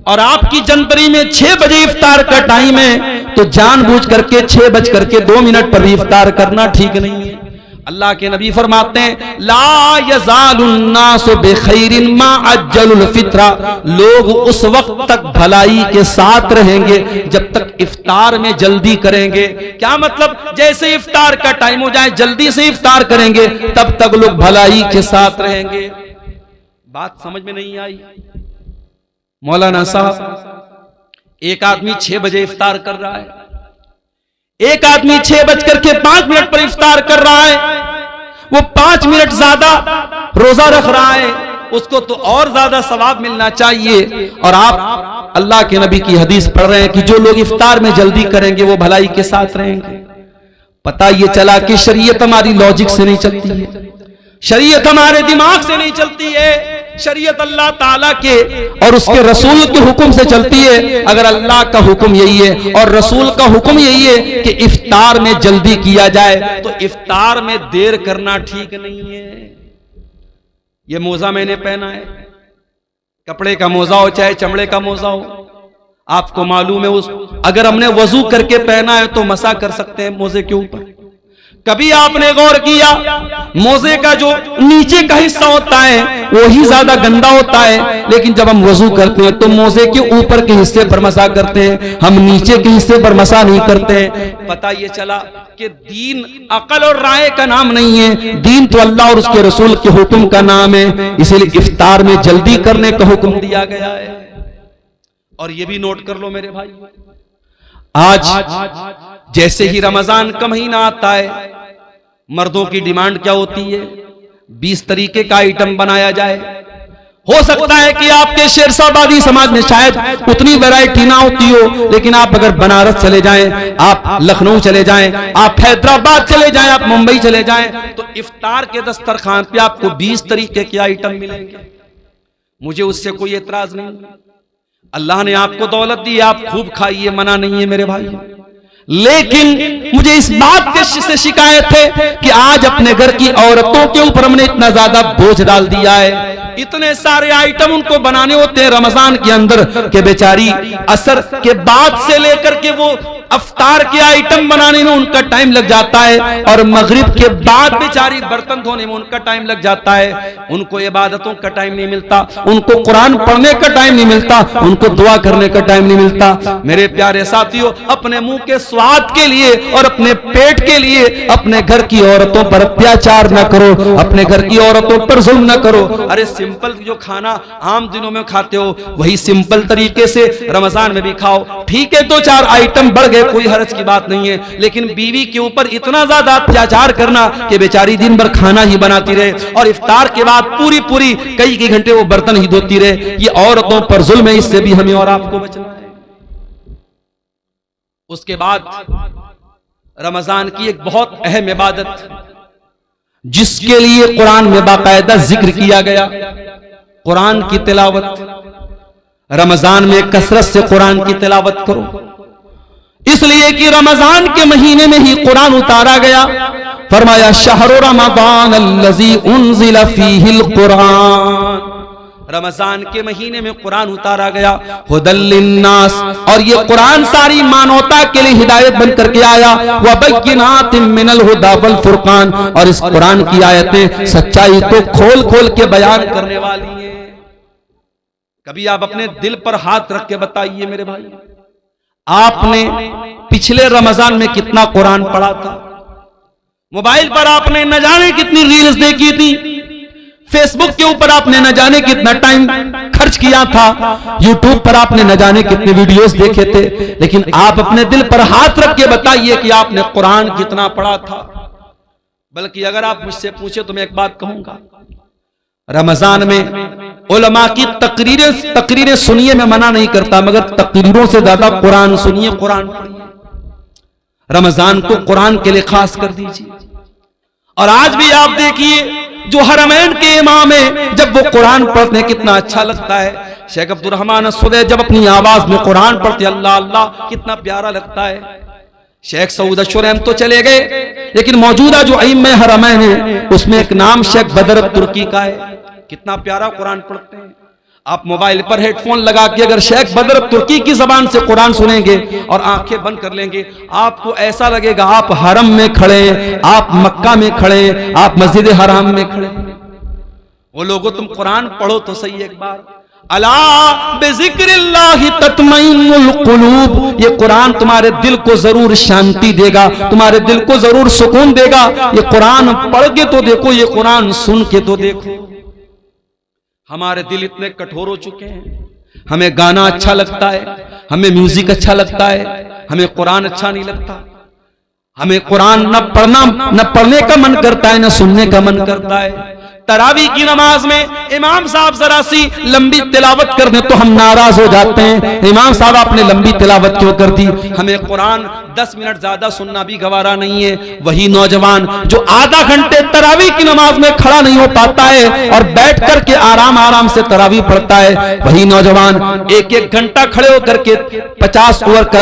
Speaker 1: और आपकी जनवरी में 6 बजे इफ्तार का टाइम है, तो जानबूझ करके 6:02 पर भी इफ्तार करना ठीक नहीं है। अल्लाह के नबी फरमाते हैं, ला यज़ालुन्नासु बिखैरिन मा अज्जलुल फित्रा, लोग उस वक्त तक भलाई के साथ रहेंगे जब तक इफ्तार में जल्दी करेंगे। क्या मतलब, जैसे इफ्तार का टाइम हो जाए जल्दी से इफ्तार करेंगे, तब तक लोग भलाई के साथ रहेंगे। बात समझ में नहीं आई? मौलाना साहब, एक आदमी 6 बजे इफ्तार कर रहा है, एक आदमी 6:05 पर इफ्तार कर रहा है, वो 5 मिनट ज्यादा रोजा रख रहा है, उसको तो और ज्यादा सवाब मिलना चाहिए। और आप अल्लाह के नबी की हदीस पढ़ रहे हैं कि जो लोग इफ्तार में जल्दी करेंगे वो भलाई के साथ रहेंगे। पता ये चला कि शरीयत हमारी लॉजिक से नहीं चलती है, शरीयत हमारे दिमाग से नहीं चलती है, शरीयत अल्लाह ताला के और उसके रसूल के हुक्म से चलती है। अगर अल्लाह का हुक्म यही है और रसूल का हुक्म यही है कि इफ्तार में जल्दी किया जाए, तो इफ्तार में देर करना ठीक नहीं है। ये मोजा मैंने पहना है, कपड़े का मोजा हो चाहे चमड़े का मोजा हो, आपको मालूम है उस अगर हमने वजू करके पहना है तो मसा कर सकते हैं मोजे के ऊपर। कभी आपने गौर किया, मोजे का जो नीचे का हिस्सा होता है वो ही ज्यादा गंदा होता है, लेकिन जब हम वजू करते हैं तो मोजे के ऊपर के हिस्से पर मसा करते हैं, हम नीचे के हिस्से पर मसा नहीं करते हैं। पता ये चला कि दीन अकल और राय का नाम नहीं है, दीन तो अल्लाह और उसके रसूल के हुक्म का नाम है। इसीलिए इफ्तार में जल्दी करने का हुक्म दिया गया है। और ये भी नोट कर लो मेरे भाई, आज जैसे ही रमजान का महीना आता है, मर्दों की डिमांड क्या होती है, 20 तरीके का आइटम बनाया जाए। हो सकता है कि आपके शेरशाबादी समाज में शायद उतनी वैरायटी ना होती हो, लेकिन आप अगर बनारस चले जाएं, आप लखनऊ चले जाएं, आप हैदराबाद चले जाएं, आप मुंबई चले जाएं, तो इफ्तार के दस्तरखान पे आपको 20 तरीके के आइटम मिलेंगे। मुझे उससे कोई एतराज नहीं। अल्लाह ने आपको दौलत दी, आप खूब खाइए, मना नहीं है मेरे भाई, लेकिन मुझे इस बात से शिकायत है कि आज अपने घर की औरतों के ऊपर हमने इतना ज्यादा बोझ डाल दिया है, इतने सारे आइटम उनको बनाने होते हैं रमजान के अंदर के बेचारी असर के बाद से लेकर के वो अफ्तार के आइटम बनाने में उनका टाइम लग जाता है, और मगरिब के बाद बेचारी बर्तन धोने में उनका टाइम लग जाता है। उनको इबादतों का टाइम नहीं मिलता, उनको कुरान पढ़ने का टाइम नहीं मिलता, उनको दुआ करने का टाइम नहीं मिलता। मेरे प्यारे साथियों, अपने मुंह के स्वाद के लिए और अपने पेट के लिए अपने घर की औरतों पर अत्याचार न करो, अपने घर की औरतों पर जुल्म न करो। अरे सिंपल जो खाना आम दिनों में खाते हो वही सिंपल तरीके से रमजान में भी खाओ। ठीक है, 2-4 आइटम बढ़ गए, कोई हर्ज की बात नहीं है, लेकिन बीवी के ऊपर इतना ज्यादा अत्याचार करना कि बेचारी दिन भर खाना ही बनाती रहे और इफ्तार के बाद पूरी कई घंटे वो बर्तन ही धोती रहे, ये औरतों पर जुल्म है, इससे भी हमें और आपको बचना है। उसके बाद रमजान की एक बहुत अहम इबादत जिसके लिए कुरान में बाकायदा जिक्र किया गया, कुरान की तिलावत। रमजान में कसरत से कुरान की तिलावत करो, इसलिए कि रमजान के महीने में ही कुरान उतारा गया। फरमाया शहरु रमजान अल्लज़ी उन्ज़िला फ़ीहिल कुरान, रमजान के महीने में कुरान उतारा गया। हुदल लिन्नास, और ये कुरान सारी मानवता के लिए हिदायत बन करके आया। व बय्यिनातिम मिनल हुदा वल फुरकान, और इस कुरान की आयतें सच्चाई को खोल खोल के बयान करने वाली हैं। कभी आप अपने दिल पर हाथ रख के बताइए मेरे भाई, आपने पिछले रमजान में कितना कुरान पढ़ा था? मोबाइल पर आपने न जाने कितनी रील्स देखी थी, फेसबुक के ऊपर आपने न जाने कितना टाइम खर्च किया था, यूट्यूब पर आपने न जाने कितने वीडियोस देखे थे, लेकिन आप अपने दिल पर हाथ रख के बताइए कि आपने कुरान कितना पढ़ा था। बल्कि अगर आप मुझसे पूछे तो मैं एक बात कहूंगा, रमजान में उलमा की तकरीरें सुनिए, मैं मना नहीं करता, मगर तकरीरों से ज्यादा कुरान सुनिए, कुरान पढ़िए। रमजान को कुरान के लिए खास कर दीजिए। और आज भी आप देखिए जो हरमैन के इमाम है, जब वो कुरान पढ़ते कितना अच्छा लगता है। शेख अब्दुल रहमान सुदैस जब अपनी आवाज में कुरान पढ़ते, अल्लाह अल्लाह, कितना प्यारा लगता है। शेख सऊद अशरम तो चले गए, लेकिन मौजूदा जो इमाम हरमैन है उसमें एक नाम शेख बदर तुर्की का है, कितना प्यारा कुरान पढ़ते हैं। आप मोबाइल पर हेडफोन लगा के अगर शेख बदर तुर्की की जबान से कुरान सुनेंगे और आंखें बंद कर लेंगे, आपको ऐसा लगेगा आप हरम में खड़े, आप मक्का में खड़े, आप मस्जिद हराम में खड़े। वो लोगों, तुम कुरान पढ़ो तो सही एक बार। अला बिज़िक्रिल्लाहि तत्मइन्नुल कुलूब, ये कुरान तुम्हारे दिल को जरूर शांति देगा, तुम्हारे दिल को जरूर सुकून देगा। ये कुरान पढ़ के तो देखो, ये कुरान सुन के तो देखो। हमारे दिल इतने कठोर हो चुके हैं, हमें गाना अच्छा लगता है, हमें म्यूजिक अच्छा लगता है, हमें कुरान अच्छा नहीं लगता। हमें कुरान न पढ़ने का मन करता है, न सुनने का मन करता है। तरावी की नमाज में इमाम साहब जरा सी लंबी तिलावत कर दें तो हम नाराज हो जाते हैं, इमाम साहब आपने लंबी तिलावत क्यों कर दी? हमें कुरान 10 मिनट ज्यादा सुनना भी गवारा नहीं है। वही नौजवान जो आधा घंटे तरावी की नमाज में खड़ा नहीं हो पाता है और बैठ करके आराम आराम से तरावी पढ़ता है, वही नौजवान 1-1 घंटा खड़े होकर के 50 ओवर का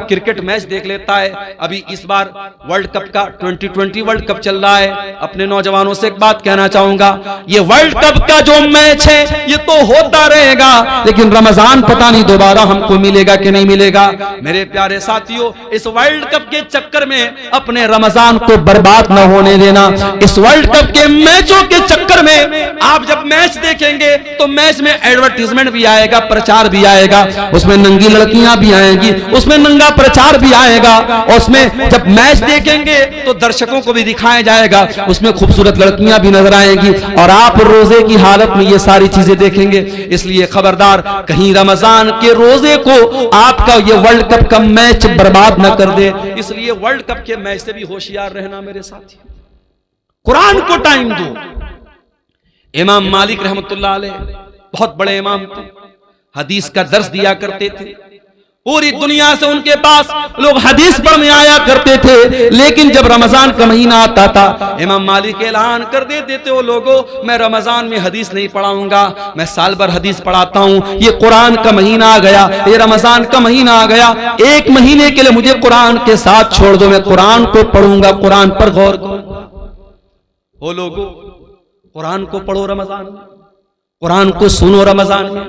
Speaker 1: क्रिकेट मैच देख लेता है। अभी इस बार वर्ल्ड कप का 2020 वर्ल्ड कप चल रहा है। अपने नौजवानों से एक बात कहना चाहूंगा, ये वर्ल्ड कप का जो मैच है ये तो होता रहेगा, लेकिन रमजान पता नहीं दोबारा हमको मिलेगा कि नहीं मिलेगा। मेरे प्यारे साथियों, इस वर्ल्ड कप के चक्कर में अपने रमजान को बर्बाद न होने देना। इस वर्ल्ड कप के मैचों के चक्कर में आप जब मैच देखेंगे तो मैच में एडवर्टीजमेंट भी आएगा, प्रचार भी आएगा, उसमें नंगी लड़कियां भी आएंगी, उसमें नंगा प्रचार भी आएगा। उसमें जब मैच देखेंगे तो दर्शकों को भी दिखाया जाएगा, उसमें खूबसूरत लड़कियां भी नजर आएंगी, और आप रोजे की हालत में ये सारी चीजें देखेंगे। इसलिए खबरदार, कहीं रमजान के रोजे को आपका ये वर्ल्ड कप का मैच बर्बाद न कर दे। इसलिए वर्ल्ड कप के मैच से भी होशियार रहना मेरे साथी। कुरान को टाइम दो। इमाम मालिक रहमतुल्लाह अलैह बहुत बड़े इमाम थे, हदीस का दर्स दिया करते थे। पूरी दुनिया से उनके पास लोग हदीस पढ़ने आया करते थे, लेकिन जब रमजान का महीना आता था इमाम मालिक ऐलान कर देते थे, वो लोगों मैं रमजान में हदीस नहीं पढ़ाऊंगा, मैं साल भर हदीस पढ़ाता हूं। ये कुरान का महीना आ गया, ये रमजान का महीना आ गया, एक महीने के लिए मुझे कुरान के साथ छोड़ दो, मैं कुरान को पढ़ूंगा, कुरान पर गौर करूंगा। वो लोगों कुरान को पढ़ो रमजान में, कुरान को सुनो रमजान में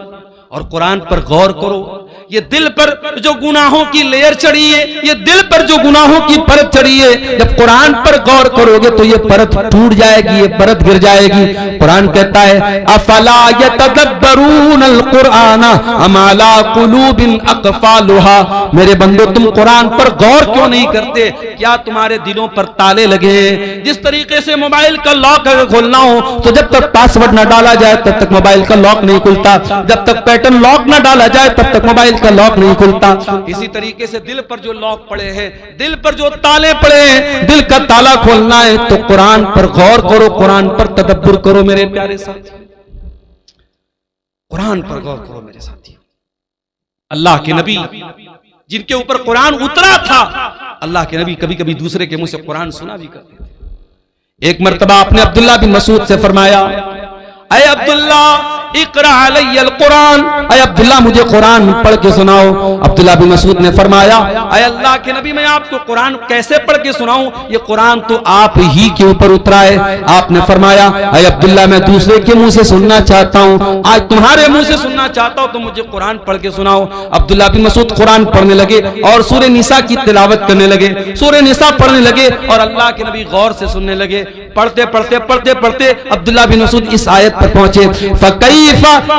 Speaker 1: और कुरान पर गौर करो। ये दिल पर जो गुनाहों की लेयर चढ़ी है, ये दिल पर जो गुनाहों की परत चढ़ी है, जब कुरान पर गौर करोगे तो ये परत टूट जाएगी, ये परत गिर जाएगी। कुरान कहता है अफला यतदब्बरून अल-कुरान अम अला कुलूबिन अक़फ़ालुहा, मेरे बंदो तुम कुरान पर गौर क्यों नहीं करते, क्या तुम्हारे दिलों पर ताले लगे हैं? जिस तरीके से मोबाइल का लॉक अगर खोलना हो तो जब तक पासवर्ड न डाला जाए तब तक मोबाइल का लॉक नहीं खुलता, जब तक पैटर्न लॉक न डाला जाए तब तक मोबाइल का लॉक नहीं खुलता। इसी तरीके से दिल पर जो लॉक पड़े हैं, दिल पर जो ताले पड़े हैं, दिल का ताला खोलना है तो कुरान पर गौर करो, कुरान पर तदब्बुर करो मेरे प्यारे साथी, कुरान पर गौर करो मेरे साथी। अल्लाह के नबी जिनके ऊपर कुरान उतरा था, अल्लाह के नबी कभी कभी दूसरे के मुंह से कुरान सुना भी करते थे। एक मर्तबा आपने अब्दुल्ला बिन मसूद से फरमाया, ऐ अब्दुल्ला इक़रा अलैयल कुरान, ऐ अब्दुल्ला मुझे कुरान पढ़ के सुनाओ। अब्दुल्ला बिन मसूद ने फरमाया, ऐ अल्लाह के नबी मैं आपको कुरान कैसे पढ़ के सुनाऊं, ये कुरान तो आप ही के ऊपर उतरा है। आपने फरमाया, ऐ अब्दुल्ला मैं दूसरे के मुंह से सुनना चाहता हूं, आज तुम्हारे मुंह से सुनना चाहता हूं, तो मुझे कुरान पढ़ के सुनाओ। अब्दुल्ला बिन मसूद कुरान पढ़ने लगे और सूरह निसा की तिलावत करने लगे, सूरह निसा पढ़ने लगे और अल्लाह के नबी गौर से सुनने लगे। पढ़ते पढ़ते पढ़ते पढ़ते अब्दुल्ला बिन मसूद इस आयत पर पहुंचे, फकैफा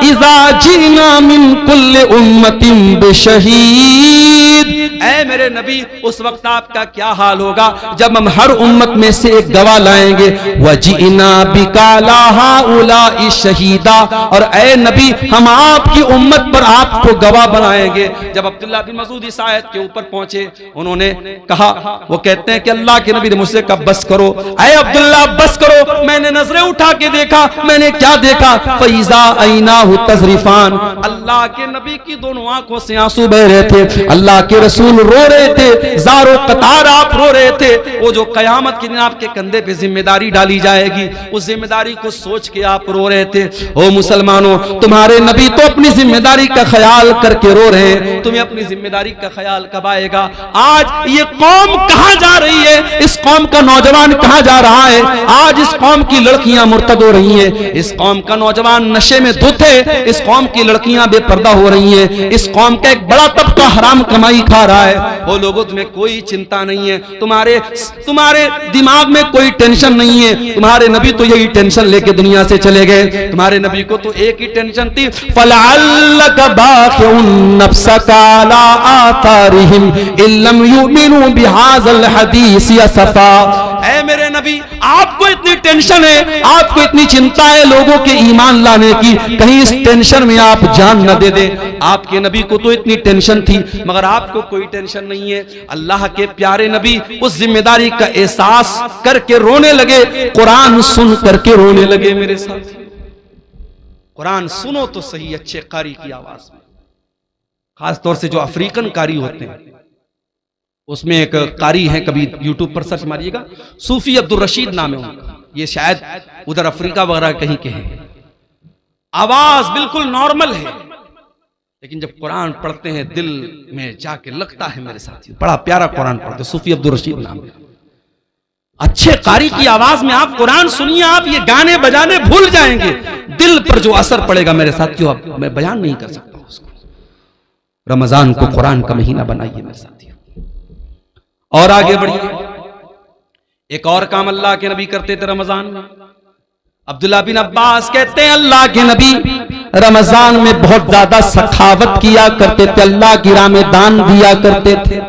Speaker 1: इज़ा जीना मिन कुल्li उम्मतिन बिशहीद, ऐ मेरे नबी उस वक्त आपका क्या हाल होगा जब हम हर उम्मत में से एक गवाह लाएंगे, वजीना बिका ला हाउलाई शहीदा, और ऐ नबी हम आपकी उम्मत पर आपको गवाह बनाएंगे। जब अब्दुल्ला बिन मसूद इस आयत के ऊपर पहुंचे, उन्होंने कहा, वो कहते हैं कि अल्लाह के नबी ने मुझसे कहा बस करो, ऐ अब्दुल्ला बस करो। मैंने नजरें उठा के देखा, मैंने क्या देखा, फैजा ऐनाहु तज़रिफान, अल्लाह के नबी की दोनों आंखों से आंसू बह रहे थे, अल्लाह के रसूल रो रहे थे, ज़ारो कतार आप रो रहे थे। वो जो कयामत के दिन आपके कंधे पे जिम्मेदारी डाली जाएगी, उस जिम्मेदारी को सोच के आप रो रहे थे। ओ मुसलमानों, तुम्हारे नबी तो अपनी जिम्मेदारी का ख्याल करके रो रहे हैं, तुम्हें अपनी जिम्मेदारी का ख्याल कब आएगा? आज ये कौम कहां जा रही है, इस कौम का नौजवान कहां जा रहा है? आज इस कौम की लड़कियां मुर्तद हो रही हैं, इस कौम का नौजवान नशे में धुत है, इस कौम की लड़कियां बेपर्दा हो रही हैं, इस कौम का एक बड़ा तबका हराम कमाई खा रहा है। वो लोगों तुम्हें कोई चिंता नहीं है, तुम्हारे दिमाग में कोई टेंशन नहीं है। तुम्हारे नबी तो यही टेंशन लेके दुनिया से चले गए। तुम्हारे नबी को तो एक ही टेंशन थी, फलअल्लका बाखिउन नफ्सका अला आथारिहिम इल्लम युमिनु बिहाज़ल हदीस यसफा। ऐ मेरे नबी आपको इतनी टेंशन है, आपको इतनी चिंता है लोगों के ईमान लाने की, कहीं इस टेंशन में आप जान न दे दे। आपके नबी को तो इतनी टेंशन थी, मगर आपको कोई टेंशन नहीं है। अल्लाह के प्यारे नबी उस जिम्मेदारी का एहसास करके रोने लगे, कुरान सुन करके रोने लगे। मेरे साथ कुरान सुनो तो सही अच्छे कारी की आवाज में, खासतौर से जो अफ्रीकन कारी होते हैं, उसमें एक कारी है, कभी यूट्यूब पर सर्च मारिएगा, सूफी अब्दुल रशीद नाम है उनका, ये शायद उधर अफ्रीका वगैरह कहीं के हैं। आवाज बिल्कुल नॉर्मल है, लेकिन जब कुरान पढ़ते हैं दिल में जाके लगता है मेरे साथियों, बड़ा प्यारा कुरान पढ़ते। सूफी अब्दुल रशीद नाम है, अच्छे कारी की आवाज में आप कुरान सुनिए, आप ये गाने बजाने भूल जाएंगे, दिल पर जो असर पड़ेगा मेरे साथियों अब मैं बयान नहीं कर सकता उसको। रमजान को कुरान का महीना बनाइए मेरे साथियों, और आगे बढ़िए। एक और काम अल्लाह के नबी करते थे रमजान में। अब्दुल्ला बिन अब्बास कहते हैं अल्लाह के नबी रमजान में बहुत ज्यादा सखावत किया करते थे, अल्लाह की राह में दान दिया करते थे।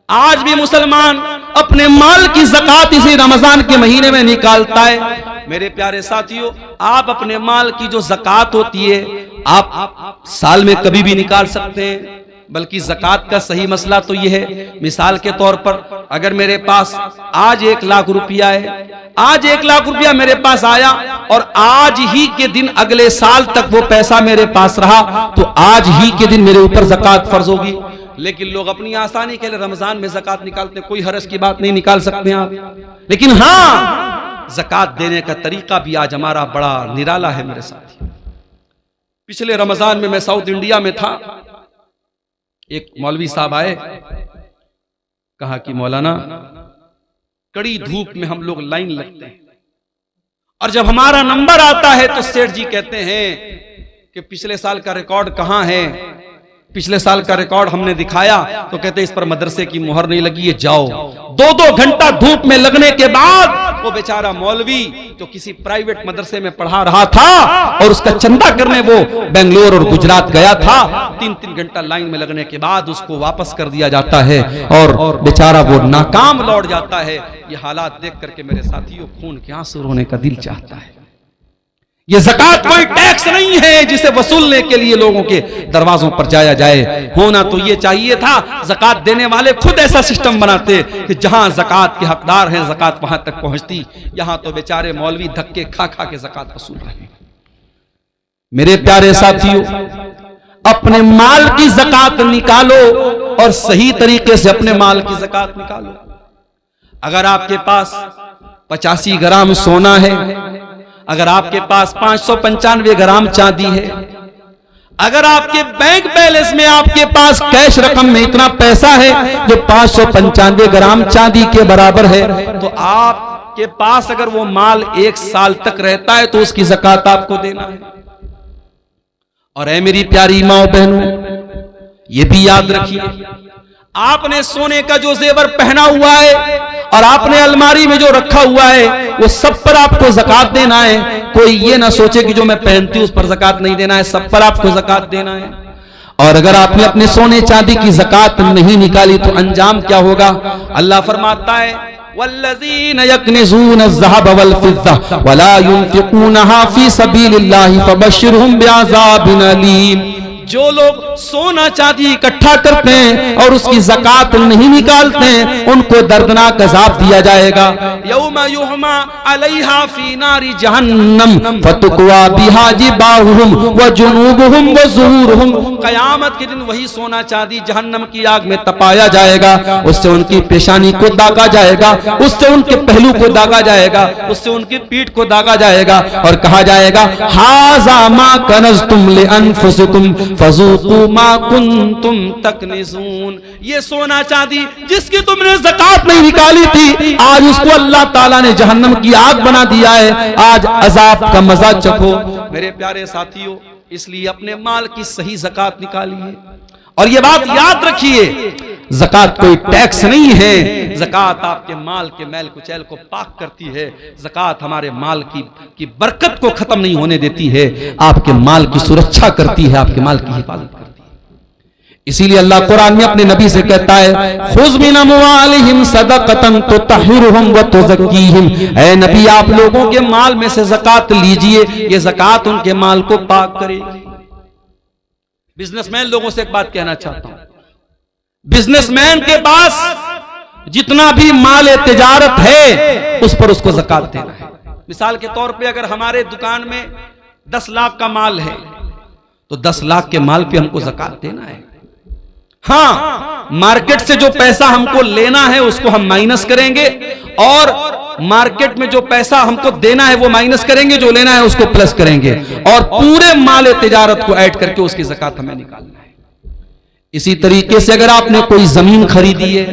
Speaker 1: आज भी मुसलमान अपने माल की ज़कात इसी रमजान के महीने में निकालता है। मेरे प्यारे साथियों, आप अपने माल की जो ज़कात होती है आप साल में कभी भी निकाल सकते हैं, बल्कि ज़कात का सही मसला तो यह है, मिसाल के तौर पर अगर मेरे पास आज 1 लाख रुपया है, आज 1 लाख रुपया मेरे पास आया और आज ही के दिन अगले साल तक वो पैसा मेरे पास रहा, तो आज ही के दिन मेरे ऊपर ज़कात फर्ज होगी। लेकिन लोग अपनी आसानी के लिए रमजान में ज़कात निकालते हैं, कोई हरज की बात नहीं, निकाल सकते हैं आप। लेकिन हाँ, ज़कात देने का तरीका भी आज हमारा बड़ा निराला है मेरे साथी। पिछले रमजान में मैं साउथ इंडिया में था, एक मौलवी साहब आए, कहा कि मौलाना कड़ी धूप में हम लोग लाइन लगते हैं और जब हमारा नंबर आता है तो सेठ जी कहते हैं कि पिछले साल का रिकॉर्ड कहां है, पिछले साल का रिकॉर्ड हमने दिखाया तो कहते इस पर मदरसे की मुहर नहीं लगी है, जाओ। 2-2 घंटा धूप में लगने के बाद वो बेचारा मौलवी जो किसी प्राइवेट मदरसे में पढ़ा रहा था और उसका चंदा करने वो बेंगलोर और गुजरात गया था, 3-3 घंटा लाइन में लगने के बाद उसको वापस कर दिया जाता है और बेचारा वो नाकाम लौट जाता है। ये हालात देख करके मेरे साथियों खून के आंसू रोने का दिल चाहता है। ये ज़कात कोई टैक्स नहीं है जिसे वसूलने के लिए लोगों के दरवाजों पर जाया जाए। होना तो ये चाहिए था ज़कात देने वाले खुद ऐसा सिस्टम बनाते कि जहां ज़कात के हकदार हैं ज़कात वहां तक पहुंचती। यहां तो बेचारे मौलवी धक्के खा खा के ज़कात वसूल रहे हैं। मेरे प्यारे साथियों, अपने माल की ज़कात निकालो और सही तरीके से अपने माल की ज़कात निकालो। अगर आपके पास 85 ग्राम सोना है, अगर आपके पास 595 ग्राम चांदी है, अगर आपके बैंक बैलेंस में आपके पास कैश रकम में इतना पैसा है जो 595 ग्राम चांदी के बराबर है, तो आपके पास अगर वो माल 1 साल तक रहता है तो उसकी ज़कात आपको देना है। और ऐ मेरी प्यारी माओ बहनों, ये भी याद रखिए, आपने सोने का जो जेवर पहना हुआ है और आपने अलमारी में जो रखा हुआ है वो सब पर आपको ज़कात देना है। कोई ये ना सोचे कि जो मैं पहनती हूं उस पर ज़कात नहीं देना है, सब पर आपको ज़कात देना है। और अगर आपने अपने सोने चांदी की ज़कात नहीं निकाली तो अंजाम क्या होगा? अल्लाह फरमाता है वल्लज़ीन यक्निज़ून अज़्ज़हब वल फ़िज़्ज़ा वला युनफ़िक़ूनहा फ़ी सबीलिल्लाहि फ़बश्शिरहुम बिअज़ाबिन अलीम। जो लोग सोना चांदी इकट्ठा करते हैं और उसकी ज़कात नहीं निकालते हैं उनको दर्दनाक अज़ाब दिया जाएगा। यौमा युहमा अलैहा फी नारी जहन्नम फतुक्वा बिहा जिबाहुहुम व जुनूबुहुम व ज़ुहूरुहुम। क़यामत के दिन वही सोना चांदी जहन्नम की आग में तपाया जाएगा, उससे उनकी पेशानी को दागा जाएगा, उससे उनके पहलू को दागा जाएगा, उससे उनकी पीठ को दागा जाएगा और कहा जाएगा हाज़ा मा कनज़्तुम लिअन्फुसिकुम फज़ूक़ू मा कुन्तुम तकनिज़ून। ये सोना चांदी जिसकी तुमने ज़कात नहीं निकाली थी, आज उसको अल्लाह ताला ने जहन्नम की आग बना दिया है, आज अजाब का मजा चखो। मेरे प्यारे साथियों, इसलिए अपने माल की सही ज़कात निकालिए और ये बात याद रखिए, ज़कात कोई टैक्स नहीं है। ज़कात आपके माल के मैल कुचैल को पाक करती है। ज़कात हमारे माल की बरकत को खत्म नहीं होने देती है, आपके माल की सुरक्षा करती है, आपके माल की हिफाजत करती है। इसीलिए अल्लाह कुरान में अपने नबी से कहता है खुज़ मिन अम्वालिहिम सदक़तन तुतहिरुहुम व तुज़क्कीहिम। ऐ नबी, आप लोगों के माल में से ज़कात लीजिए, ये ज़कात उनके माल को पाक करेगी। बिजनेसमैन लोगों से एक बात कहना चाहता हूं, बिजनेसमैन के पास जितना भी माल तिजारत है उस पर उसको ज़कात देना है। मिसाल के तौर पे अगर हमारे दुकान में 10 लाख का माल है तो 10 लाख के माल पे हमको ज़कात देना है। हाँ, मार्केट से जो पैसा हमको लेना है उसको हम माइनस करेंगे और मार्केट में जो पैसा हमको देना है वो माइनस करेंगे, जो लेना है उसको प्लस करेंगे और पूरे माल तिजारत को ऐड करके उसकी ज़कात हमें निकालना है। इसी तरीके से अगर आपने कोई जमीन खरीदी है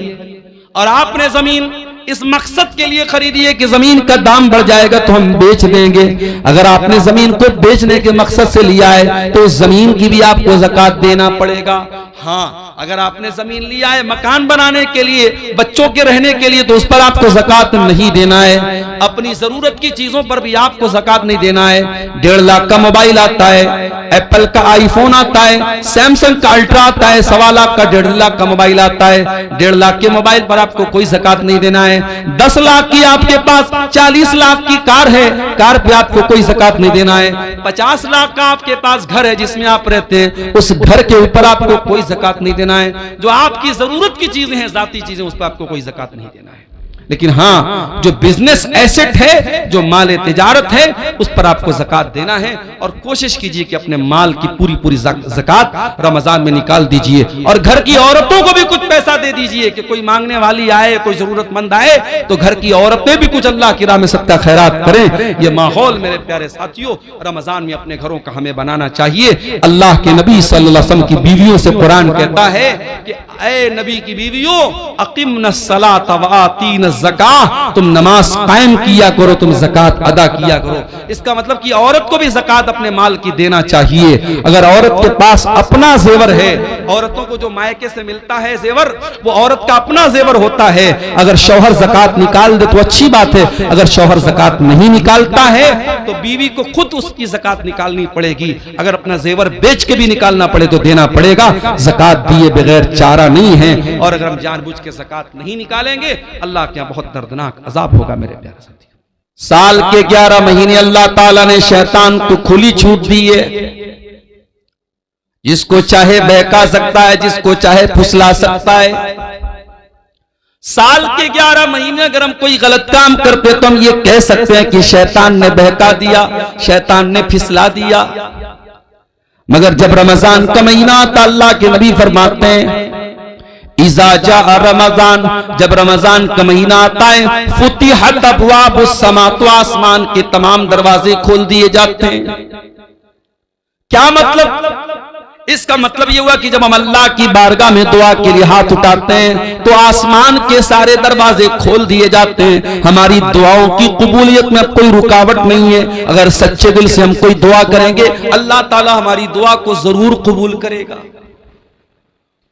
Speaker 1: और आपने जमीन इस मकसद के लिए खरीदी है कि जमीन का दाम बढ़ जाएगा तो हम बेच देंगे, अगर आपने जमीन को बेचने के मकसद से लिया है तो उस जमीन की भी आपको ज़कात देना पड़ेगा। हाँ, अगर आपने जमीन लिया है मकान बनाने के लिए, बच्चों के रहने के लिए, तो उस पर आपको ज़कात नहीं देना है। अपनी जरूरत की चीजों पर भी आपको ज़कात नहीं देना है। 1.5 लाख का मोबाइल आता है, एप्पल का आईफोन आता है, सैमसंग का अल्ट्रा आता है, 1.25 लाख का 1.5 लाख का मोबाइल आता है। 1.5 लाख के मोबाइल पर आपको कोई ज़कात नहीं देना है। 10 लाख की आपके पास 40 लाख की कार है, कार पे आपको कोई ज़कात नहीं देना है। 50 लाख का आपके पास घर है जिसमें आप रहते हैं, उस घर के ऊपर आपको कोई ज़कात नहीं देना है। जो आपकी जरूरत की चीजें हैं, जाती चीजें, उस पर आपको कोई ज़कात नहीं देना है। लेकिन हाँ, जो बिजनेस एसेट है, जो माल तिजारत है, उस पर आपको ज़कात देना है। और कोशिश कीजिए कि अपने माल की पूरी ज़कात रमजान में निकाल दीजिए। और घर की औरतों को भी कुछ पैसा दे दीजिए कि कोई मांगने वाली आए, कोई जरूरतमंद आए तो घर की औरतें भी कुछ अल्लाह की राह में सदका खैरात करें। ये माहौल मेरे प्यारे साथियों रमजान में अपने घरों का हमें बनाना चाहिए। अल्लाह के नबी सल्लल्लाहु अलैहि वसल्लम की बीवियों से कुरान कहता है कि ऐ नबी की बीवियों, अक़िमनस सलात व आतीनस ज़कात, तुम नमाज कायम किया करो, तुम ज़कात अदा किया करो। इसका मतलब कि औरत को भी ज़कात अपने माल की देना चाहिए। अगर औरत के पास अपना जेवर है, औरतों को जो मायके से मिलता है जेवर, वो औरत का अपना जेवर होता है। अगर शौहर ज़कात निकाल दे तो अच्छी बात है, अगर शौहर ज़कात नहीं निकालता है तो बीवी को खुद उसकी ज़कात निकालनी पड़ेगी। अगर अपना जेवर बेच के भी निकालना पड़े तो देना पड़ेगा। ज़कात दिए बगैर चारा नहीं है। और अगर हम जानबूझ के ज़कात नहीं निकालेंगे, अल्लाह के यहाँ बहुत दर्दनाक अजाब होगा मेरे प्यारे साथियों। साल के 11 महीने अल्लाह ताला ने शैतान को खुली छूट दी है। जिसको चाहे बहका सकता है, जिसको चाहे फुसला सकता है। साल के 11 महीने अगर हम कोई गलत काम करते तो हम ये कह सकते हैं कि शैतान ने बहका दिया, शैतान ने फिसला दिया। मगर जब रमजान का महीना आता, अल्लाह के नबी फरमाते हैं इज़ा जा रमजान, जब रमजान का महीना आता है, फुतिहत अबवाबुस समा, तो आसमान के तमाम दरवाजे खोल दिए जाते हैं। क्या मतलब? इसका मतलब यह हुआ कि जब हम अल्लाह की बारगाह में दुआ के लिए हाथ उठाते हैं तो आसमान के सारे दरवाजे खोल दिए जाते हैं। हमारी दुआओं की कबूलियत में अब कोई रुकावट नहीं है। अगर सच्चे दिल से हम कोई दुआ करेंगे, अल्लाह ताला हमारी दुआ को जरूर कबूल करेगा।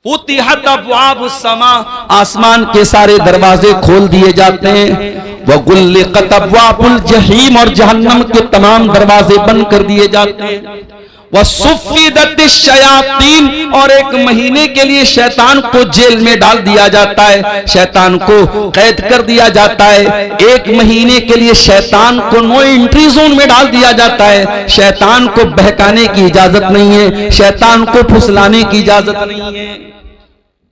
Speaker 1: फुतिहत अबवाबुस समा, आसमान के सारे दरवाजे खोल दिए जाते हैं। वगुल्लिकत अबवाबुल जहीम, और जहन्नम के तमाम दरवाजे बंद कर दिए जाते हैं। वसुफ़िदतिश शयातीन, और 1 महीने के लिए शैतान को जेल में डाल दिया जाता है, शैतान को कैद कर दिया जाता है। 1 महीने के लिए शैतान को नो एंट्री जोन में डाल दिया जाता है। शैतान को बहकाने की इजाजत नहीं है, शैतान को फुसलाने की इजाजत नहीं है।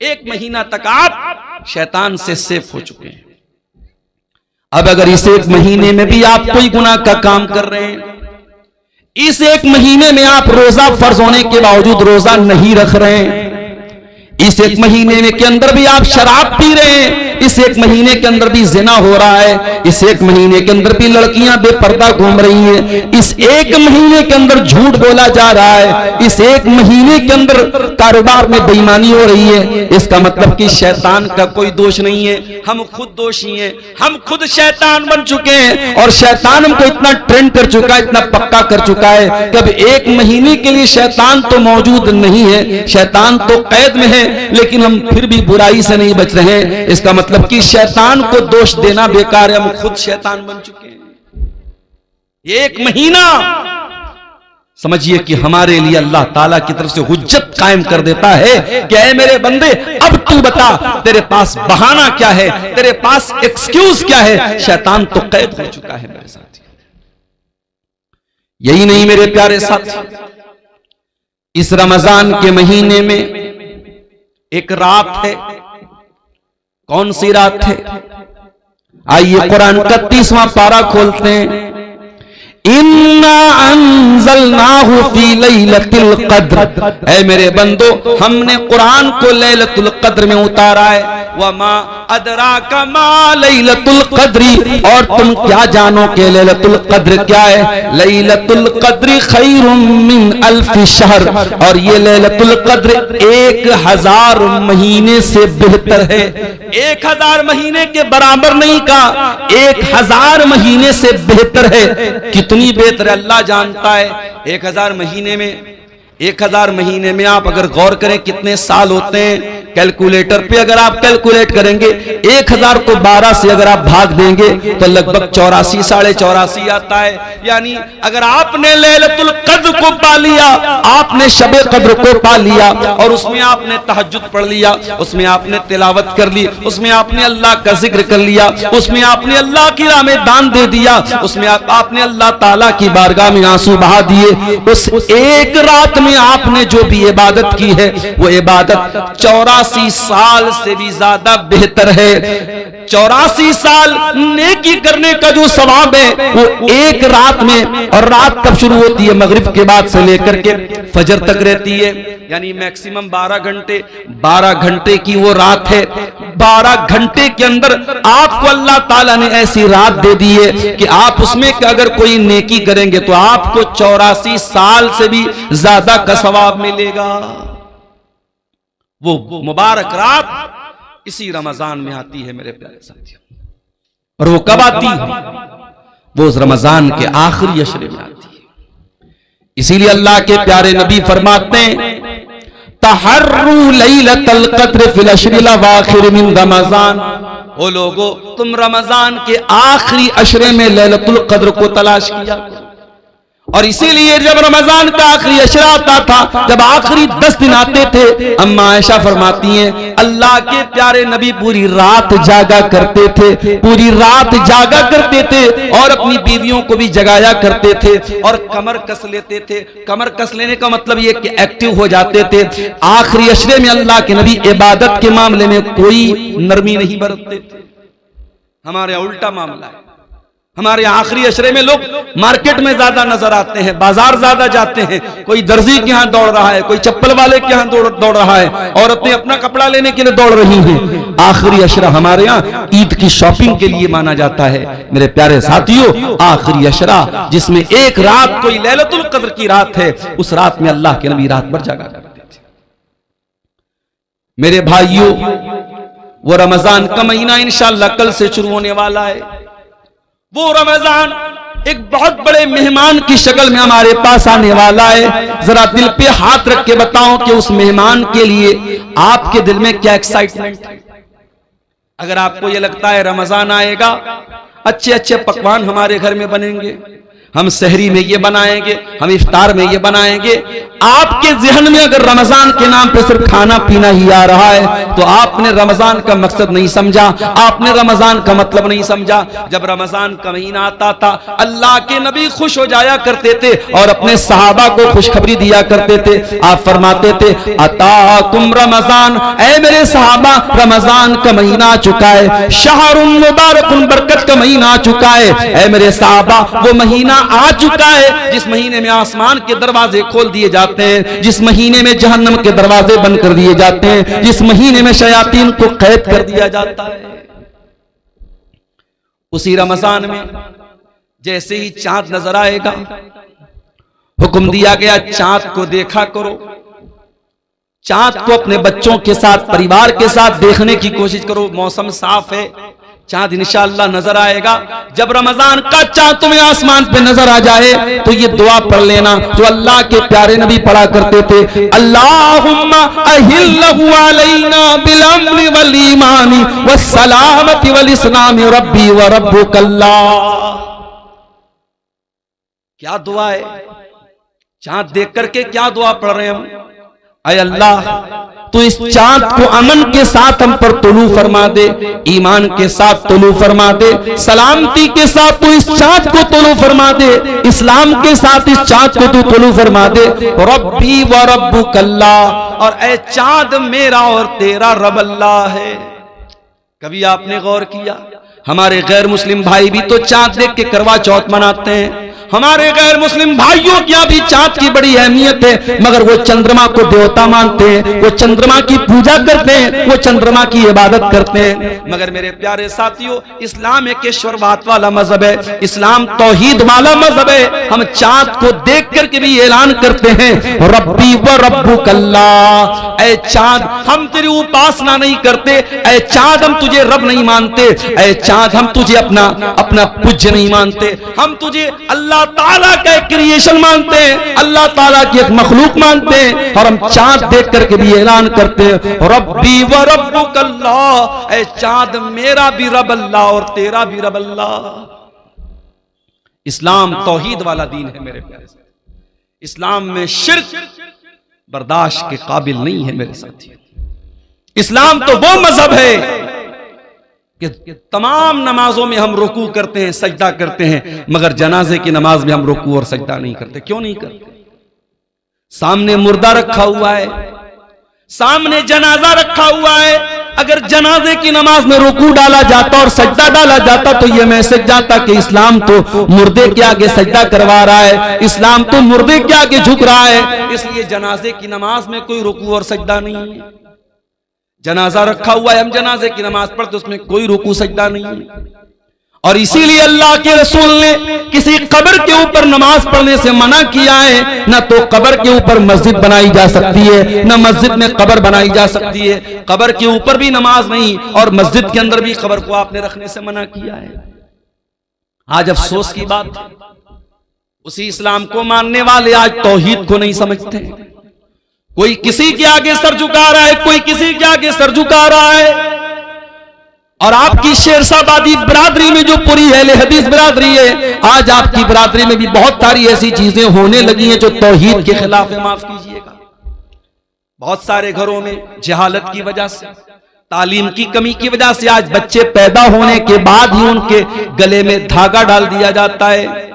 Speaker 1: 1 महीना तक आप शैतान से सेफ हो चुके हैं। अब अगर इस 1 महीने में भी आप कोई गुनाह का काम कर रहे हैं, इस 1 महीने में आप रोजा फर्ज होने के बावजूद रोजा नहीं रख रहे हैं, इस 1 महीने में के अंदर भी आप शराब पी रहे हैं, इस 1 महीने के अंदर भी जिना हो रहा है, इस 1 महीने के अंदर भी लड़कियां बेपर्दा घूम रही हैं, इस 1 महीने के अंदर झूठ बोला जा रहा है, इस 1 महीने के अंदर कारोबार में बेईमानी हो रही है, इसका मतलब कि शैतान का कोई दोष नहीं है, हम खुद दोषी हैं। हम खुद शैतान बन चुके हैं और शैतान हमको इतना ट्रेंड कर चुका है, इतना पक्का कर चुका है कि अब 1 महीने के लिए शैतान तो मौजूद नहीं है, शैतान तो कैद में है, लेकिन हम फिर भी बुराई से नहीं बच रहे हैं। इसका मतलब कि शैतान को दोष देना बेकार है, हम खुद शैतान बन चुके हैं। 1 महीना समझिए कि हमारे लिए अल्लाह ताला की तरफ से हुज्जत कायम कर देता है कि ऐ मेरे बंदे, अब तू बता तेरे पास बहाना क्या है, तेरे पास एक्सक्यूज क्या है। शैतान तो कैद हो चुका है मेरे साथी। यही नहीं मेरे प्यारे साथी, इस रमजान के महीने में एक रात है। कौन सी रात है? आइए कुरान का 30वां पारा खोलते हैं। इन्ना अंज़लनाहु फी लैलतिल क़द्र, ऐ मेरे बंदो हमने कुरान को लैलतुल क़द्र में उतारा है। वमा अदराका मा लैलतुल क़द्री, और तुम क्या जानो कि लैलतुल क़द्र क्या है। लैलतुल क़द्र खैरुम मिन अल्फि शहर, और ये लैलतुल क़द्र 1000 महीने से बेहतर है। 1000 महीने के बराबर नहीं का, 1000 महीने से बेहतर है। कितनी बेहतर अल्लाह जानता है। 1000 महीने में 1000 महीने में आप अगर गौर करें कितने साल होते हैं, कैलकुलेटर पे अगर आप कैलकुलेट करेंगे 1000 को 12 से अगर आप भाग देंगे तो लगभग 84 साढ़े 84 आता है। यानी अगर आपने लैलतुल कद्र को पा लिया, आपने शबे कद्र को पा लिया और उसमें आपने तहज्जुद पढ़ लिया, उसमें आपने तिलावत कर ली, उसमें आपने अल्लाह का जिक्र कर लिया, उसमें आपने अल्लाह की राह में दान दे दिया, उसमें आपने अल्लाह ताला की बारगाह में आंसू बहा दिए, उस एक रात में आपने जो भी इबादत की है वो इबादत 84 साल से भी ज्यादा बेहतर है। 84 साल नेकी करने का जो सवाब है वो एक रात में, और रात कब शुरू होती है? मगरिब के बाद से लेकर के फजर तक रहती है, यानी मैक्सिमम 12 घंटे। 12 घंटे की वो रात है। 12 घंटे के अंदर आपको अल्लाह ताला ने ऐसी रात दे दी है कि आप उसमें अगर कोई नेकी करेंगे तो आपको 84 साल से भी ज्यादा का सवाब मिलेगा। वो मुबारक रात इसी रमजान में आती है मेरे प्यारे साथियों। और वो कब आती है? वो उस रमजान के आखिरी अशरे में आती है। इसीलिए अल्लाह के प्यारे नबी फरमाते हैं, तहर्रू लैलतल क़द्र फिल अशरिल अवाखिर मिन रमजान। ओ लोगो, तुम रमजान के आखिरी अशरे में लैलतुल क़द्र को तलाश किया। और इसीलिए जब रमजान का आखिरी अशरा आता था, जब आखिरी 10 दिन आते थे, अम्मा आयशा फरमाती हैं अल्लाह के प्यारे नबी पूरी रात जागा करते थे, पूरी रात जागा करते थे और अपनी बीवियों को भी जगाया करते थे और कमर कस लेते थे। कमर कस लेने का मतलब ये कि एक्टिव हो जाते थे। आखिरी अशरे में अल्लाह के नबी इबादत के मामले में कोई नरमी नहीं बरतते थे। हमारे यहाँ उल्टा मामला है। हमारे आखिरी अशरे में लोग मार्केट में ज्यादा नजर आते हैं, बाजार ज्यादा जाते हैं, कोई दर्जी के यहाँ दौड़ रहा है, कोई चप्पल वाले के यहाँ दौड़ रहा है, औरतें अपना कपड़ा लेने के लिए दौड़ रही हैं। आखिरी अशरा हमारे यहाँ ईद की शॉपिंग के लिए माना जाता है। मेरे प्यारे साथियों, आखिरी अशरा जिसमें एक रात कोई लैलतुल कद्र की रात है, उस रात में अल्लाह के नबी रात भर जागा करते थे। मेरे भाइयों, वो रमजान का महीना इंशाअल्लाह कल से शुरू होने वाला है। वो रमजान एक बहुत बड़े मेहमान की शक्ल में हमारे पास आने वाला है। जरा दिल पे हाथ रख के बताओ कि उस मेहमान के लिए आपके दिल में क्या एक्साइटमेंट है। अगर आपको ये लगता है रमजान आएगा, अच्छे अच्छे पकवान हमारे घर में बनेंगे, हम सहरी में ये बनाएंगे, हम इफ्तार में ये बनाएंगे, आपके जहन में अगर रमजान के नाम पे सिर्फ खाना पीना ही आ रहा है तो आपने रमजान का मकसद नहीं समझा, आपने रमजान का मतलब नहीं समझा। जब रमजान का महीना आता था, अल्लाह के नबी खुश हो जाया करते थे और अपने सहाबा को खुशखबरी दिया करते थे। आप फरमाते थे, अताकुम रमजान, ऐ मेरे सहाबा रमजान का महीना आ चुका है, शहरुन मुबारकुन, बरकत का महीना आ चुका है। ऐ मेरे सहाबा, वो महीना आ चुका है जिस महीने में आसमान के दरवाजे खोल दिए जाते हैं, जिस महीने में जहन्नम के दरवाजे बंद कर दिए जाते हैं, जिस महीने में शयातीन को कैद कर दिया जाता है। उसी रमजान में जैसे ही चांद नजर आएगा, हुक्म दिया गया चांद को देखा करो। चांद को अपने बच्चों के साथ, परिवार के साथ देखने की कोशिश करो। मौसम साफ है, चांद इंशाअल्लाह नजर आएगा। जब रमजान का चांद तुम्हें आसमान पे नजर आ जाए तो ये दुआ पढ़ लेना जो अल्लाह के प्यारे नबी पढ़ा करते थे, अल्लाहुम्मा अहिल्लहु अलैना बिल अम्नि वल ईमानी वस सलामति वल इस्लामी रब्बी व रब्बुकल्लाह। क्या दुआ है? चांद देख करके क्या दुआ पढ़ रहे हैं हम? अय अल्लाह, तो इस चांद को अमन के साथ हम पर तुलू फरमा दे, ईमान के साथ तुलू फरमा दे, सलामती के साथ तो इस चांद को तुलू फरमा दे, इस्लाम के साथ इस चांद को तू तुलू फरमा दे। रब्बी व रब्बुकल्लाह, और ऐ चांद मेरा और तेरा रब अल्लाह है। कभी आपने गौर किया, हमारे गैर मुस्लिम भाई भी तो चांद देख के करवा चौथ मनाते हैं। हमारे गैर मुस्लिम भाइयों की भी चांद की बड़ी अहमियत है, मगर वो चंद्रमा को देवता मानते हैं, वो चंद्रमा की पूजा करते हैं, वो चंद्रमा की इबादत करते हैं। मगर मेरे प्यारे साथियों, इस्लाम एक ईश्वरवाद वाला मजहब है, इस्लाम तौहीद वाला मजहब है। हम चांद को देख करके भी ऐलान करते हैं, रब्बी व रब्बुकल्लाह, ऐ चांद हम तेरी उपासना नहीं करते, ऐ चांद हम तुझे रब नहीं मानते, ऐ चांद हम तुझे अपना पूज्य नहीं मानते, हम तुझे अल्लाह अल्लाह ताला का एक क्रिएशन मानते हैं, अल्लाह ताला की एक मखलूक मानते हैं, और हम चांद देख करके भी ऐलान करते हैं रब्बी व रब्बुकल्लाह, ऐ चांद मेरा भी रब अल्लाह और तेरा भी रब अल्लाह। इस्लाम तौहीद वाला दीन है मेरे प्यारे साथी। इस्लाम में शिर्क बर्दाश्त के काबिल नहीं है मेरे साथी। इस्लाम तो वो मजहब है कि तमाम नमाजों में हम रुकू करते हैं, सजदा करते हैं, मगर जनाजे की नमाज में हम रुकू और सजदा नहीं करते। क्यों नहीं करते? सामने मुर्दा रखा हुआ है, सामने जनाजा रखा हुआ है, अगर जनाजे की नमाज में रुकू डाला जाता और सजदा डाला जाता तो यह मैसेज जाता कि इस्लाम तो मुर्दे के आगे सजदा करवा रहा है, इस्लाम तो मुर्दे के आगे झुक रहा है। इसलिए जनाजे की नमाज में कोई रुकू और सजदा नहीं है। जनाजा रखा हुआ है, हम जनाजे की नमाज पढ़ते उसमें कोई रुकू सजदा नहीं है। और इसीलिए अल्लाह के रसूल ने किसी कब्र के ऊपर नमाज पढ़ने से मना किया है। न तो कब्र के ऊपर मस्जिद बनाई जा सकती है, न मस्जिद में कब्र बनाई जा सकती है। कब्र के ऊपर भी नमाज नहीं और मस्जिद के अंदर भी कब्र को आपने रखने से मना किया है। आज अफसोस की बात, उसी इस्लाम को मानने वाले आज तौहीद को नहीं समझते। कोई किसी के आगे सर झुका रहा है, कोई किसी के आगे सर झुका रहा है। और आपकी शेरशाहबादी बिरादरी में जो पूरी अहले हदीस बिरादरी है, आज आपकी बिरादरी में भी बहुत सारी ऐसी चीजें होने लगी हैं जो तौहीद के खिलाफ है। माफ कीजिएगा, बहुत सारे घरों में जहालत की वजह से, तालीम की कमी की वजह से आज बच्चे पैदा होने के बाद ही उनके गले में धागा डाल दिया जाता है।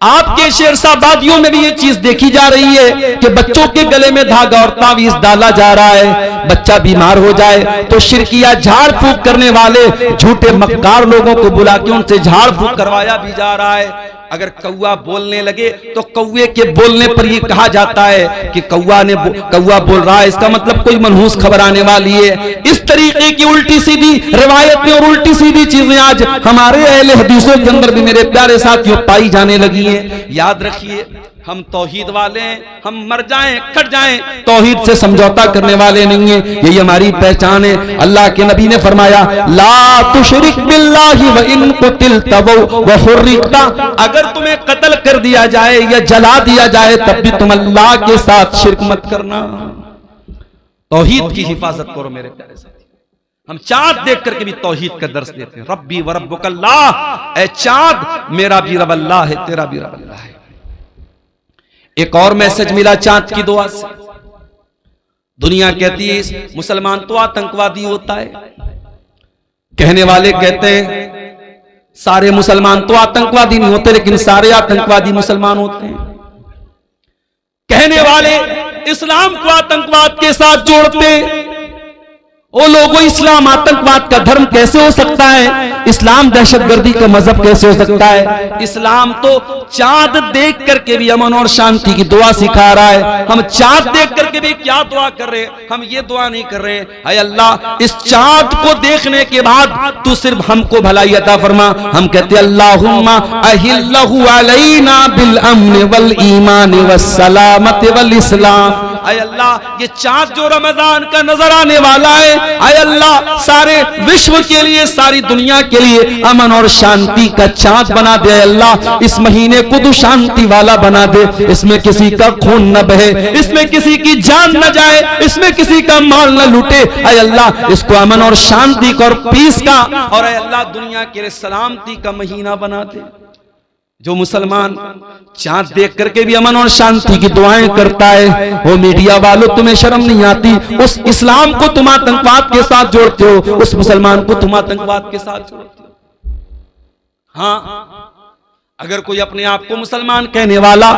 Speaker 1: आपके शेरशाहबादियों में भी ये चीज देखी जा रही है कि बच्चों के गले में धागा और तावीज डाला जा रहा है। बच्चा बीमार हो जाए तो शिरकिया झाड़ फूक करने वाले झूठे मक्कार लोगों को बुला के उनसे झाड़ फूक करवाया भी जा रहा है। अगर कौवा बोलने लगे तो कौवे के बोलने पर यह कहा जाता है कि कौवा बोल रहा है, इसका मतलब कोई मनहूस खबर आने वाली है। इस तरीके की उल्टी सीधी रिवायतें और उल्टी सीधी चीजें आज हमारे अहले हदीसों के अंदर भी मेरे प्यारे साथियों पाई जाने लगी हैं। याद रखिए, हम तौहीद वाले हैं, हम मर जाएं कट जाएं, तौहीद से समझौता करने वाले नहीं है। यही हमारी पहचान है। अल्लाह के नबी ने फरमाया ला तुशरिक बिल्लाहि व इन कुतिलता व हुर्रिकता, अगर तुम्हें कत्ल कर दिया जाए या जला दिया जाए तब भी तुम अल्लाह के साथ शिरक मत करना। तौहीद की हिफाजत करो मेरे प्यारे साथी। हम चांद देख करके भी तौहीद का दर्स देते हैं। रब्बी व रब्बुकल्लाह, ऐ चांद मेरा भी रब अल्लाह है, तेरा भी रब अल्लाह है। एक और मैसेज मिला चांद की दुआ से। दुनिया कहती है मुसलमान तो आतंकवादी होता है, कहने वाले कहते हैं सारे मुसलमान तो आतंकवादी नहीं होते, लेकिन सारे आतंकवादी मुसलमान होते हैं। कहने वाले इस्लाम को आतंकवाद के साथ जोड़ते। ओ लोगों, इस्लाम आतंकवाद का धर्म कैसे हो सकता है? इस्लाम दहशतगर्दी का मजहब कैसे हो सकता है? इस्लाम तो चांद देख करके भी अमन और शांति की दुआ सिखा रहा है। हम चांद देख करके भी क्या दुआ कर रहे हैं? हम ये दुआ नहीं कर रहे हैं ऐ अल्लाह इस चांद को देखने के बाद तू सिर्फ हमको भलाई अता फरमा। हम कहते अल्लाहुम्मा अहिल्लहु अलैना बिल अम्न वल ईमान वस सलामत वल इस्लाम। ऐ अल्लाह ये चांद जो रमजान का नजर आने वाला है, ऐ अल्लाह सारे विश्व के लिए, सारी दुनिया के लिए अमन और शांति का चांद बना दे। अल्लाह इस महीने को तू शांति वाला बना दे, इसमें किसी का खून न बहे, इसमें किसी की जान न जाए, इसमें किसी का माल न लूटे। ऐ अल्लाह इसको अमन और शांति का और पीस का और ऐ अल्लाह दुनिया के लिए सलामती का महीना बना दे। जो मुसलमान चांद देख करके भी अमन और शांति की दुआएं करता है, वो मीडिया वालों तुम्हें शर्म नहीं आती? उस इस्लाम को तुम आतंकवाद के साथ जोड़ते हो, उस मुसलमान को तुम आतंकवाद के साथ जोड़ते हो। हाँ, अगर कोई अपने आप को मुसलमान कहने वाला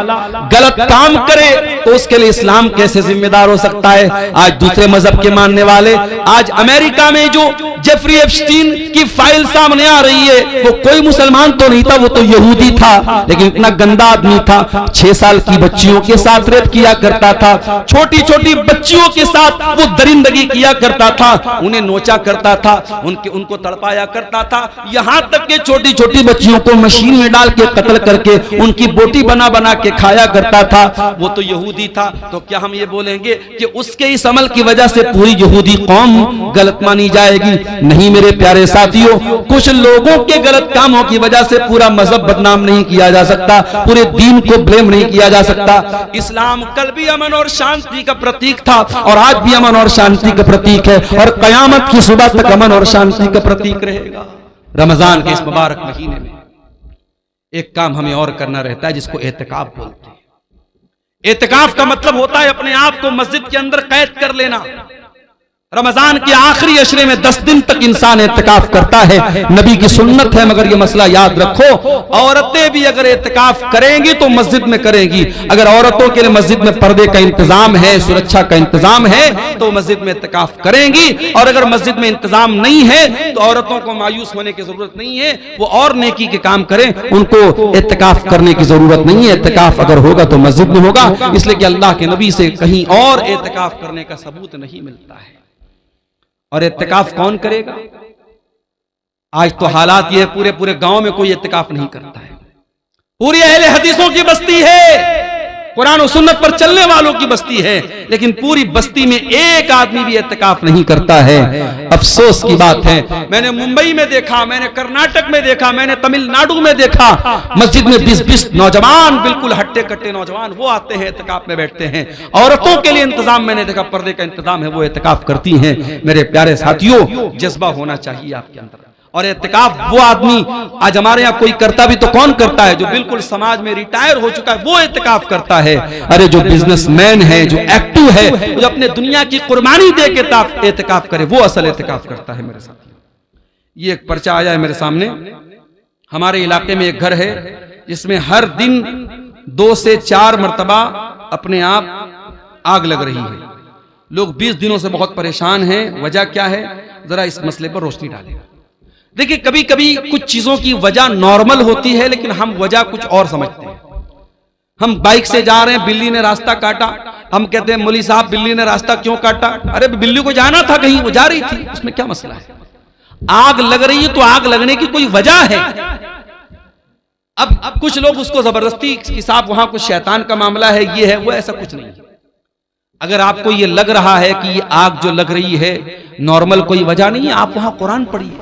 Speaker 1: गलत काम करे तो उसके लिए इस्लाम कैसे जिम्मेदार हो सकता है? आज दूसरे मजहब के मानने वाले, आज अमेरिका में जो जेफरी एप्स्टीन की फाइल सामने आ रही है, वो कोई मुसलमान तो नहीं था, वो तो यहूदी था, लेकिन इतना गंदा आदमी था। 6 साल की बच्चियों के साथ रेप किया करता था, छोटी छोटी बच्चियों के साथ वो दरिंदगी किया करता था, उन्हें नोचा करता था, उनको तड़पाया करता था, यहां तक के छोटी छोटी बच्चियों को मशीन में डाल के कत्ल करके उनकी बोटी बना बना के खाया करता था। वो तो यहूदी था। तो क्या हम ये बोलेंगे कि उसके इस अमल की वजह से पूरी यहूदी कौम गलत मानी जाएगी? नहीं मेरे प्यारे साथियों, कुछ लोगों के गलत कामों की वजह से पूरा मजहब बदनाम नहीं किया जा सकता, पूरे दीन को ब्लेम नहीं किया जा सकता। इस्लाम कल भी अमन और शांति का प्रतीक था और आज भी अमन और शांति का प्रतीक है और कयामत की सुबह तक अमन और शांति का प्रतीक रहेगा। रमजान के इस मुबारक महीने में एक काम हमें और करना रहता है जिसको एहतिकाफ बोलते हैं। एहतिकाफ का मतलब होता है अपने आप को मस्जिद के अंदर कैद कर लेना। रमजान के आखिरी अशरे में 10 दिन तक इंसान एहतिकाफ करता है, नबी की सुन्नत है। मगर ये मसला याद रखो, औरतें भी अगर एहतिकाफ करेंगी तो मस्जिद में करेंगी। अगर औरतों के लिए मस्जिद में पर्दे का इंतजाम है, सुरक्षा का इंतजाम है, तो मस्जिद में एहतिकाफ करेंगी। और अगर मस्जिद में इंतजाम नहीं है तो औरतों को मायूस होने की जरूरत नहीं है, वो और नेकी के काम करें, उनको एहतिकाफ करने की जरूरत नहीं है। एहतिकाफ अगर होगा तो मस्जिद में होगा, इसलिए कि अल्लाह के नबी से कहीं और एहतिकाफ करने का सबूत नहीं मिलता है। और एहतिकाफ कौन करेगा? आज तो हालात ये पूरे पूरे गांव में कोई एहतिकाफ नहीं करता है। पूरी अहले हदीसों की बस्ती है, कुरान और सुन्नत पर चलने वालों की बस्ती है, लेकिन पूरी बस्ती में एक आदमी भी एहतिकाफ नहीं करता है। अफसोस की बात है। मैंने मुंबई में देखा, मैंने कर्नाटक में देखा, मैंने तमिलनाडु में देखा, मस्जिद में 20-20 नौजवान, बिल्कुल हट्टे कट्टे नौजवान, वो आते हैं एहतिकाफ में बैठते हैं। औरतों के लिए इंतजाम मैंने देखा, पर्दे का इंतजाम है, वो एहतिकाफ करती हैं। मेरे प्यारे साथियों, जज्बा होना चाहिए आपके अंदर। और एहतिकाफ वो आदमी, आज हमारे यहाँ कोई करता भी तो कौन करता है? जो बिल्कुल समाज में रिटायर हो चुका है वो एहतिकाफ करता है। अरे जो बिजनेसमैन है, जो एक्टिव है, जो अपने दुनिया की कुर्बानी दे के एहतिकाफ करे, वो असल एहतिकाफ करता है। मेरे साथ ये एक पर्चा आया है मेरे सामने। हमारे इलाके में एक घर है जिसमें हर दिन 2 से 4 मरतबा अपने आप आग लग रही है। लोग 20 दिनों से बहुत परेशान हैं। वजह क्या है? जरा इस मसले पर रोशनी डालें। देखिए, कभी कभी कुछ चीजों की वजह नॉर्मल होती है, लेकिन हम वजह कुछ और समझते हैं। हम बाइक से जा रहे हैं, बिल्ली ने रास्ता काटा, हम कहते हैं मौलवी साहब बिल्ली ने रास्ता क्यों काटा? अरे बिल्ली को जाना था कहीं, वो जा रही थी, उसमें क्या मसला है? आग लग रही है तो आग लगने की कोई वजह है। अब कुछ लोग उसको जबरदस्ती कि साहब वहां कुछ शैतान का मामला है, ये है वो, ऐसा कुछ नहीं है। अगर आपको ये लग रहा है कि ये आग जो लग रही है नॉर्मल कोई वजह नहीं है, आप वहां कुरान पढ़िए,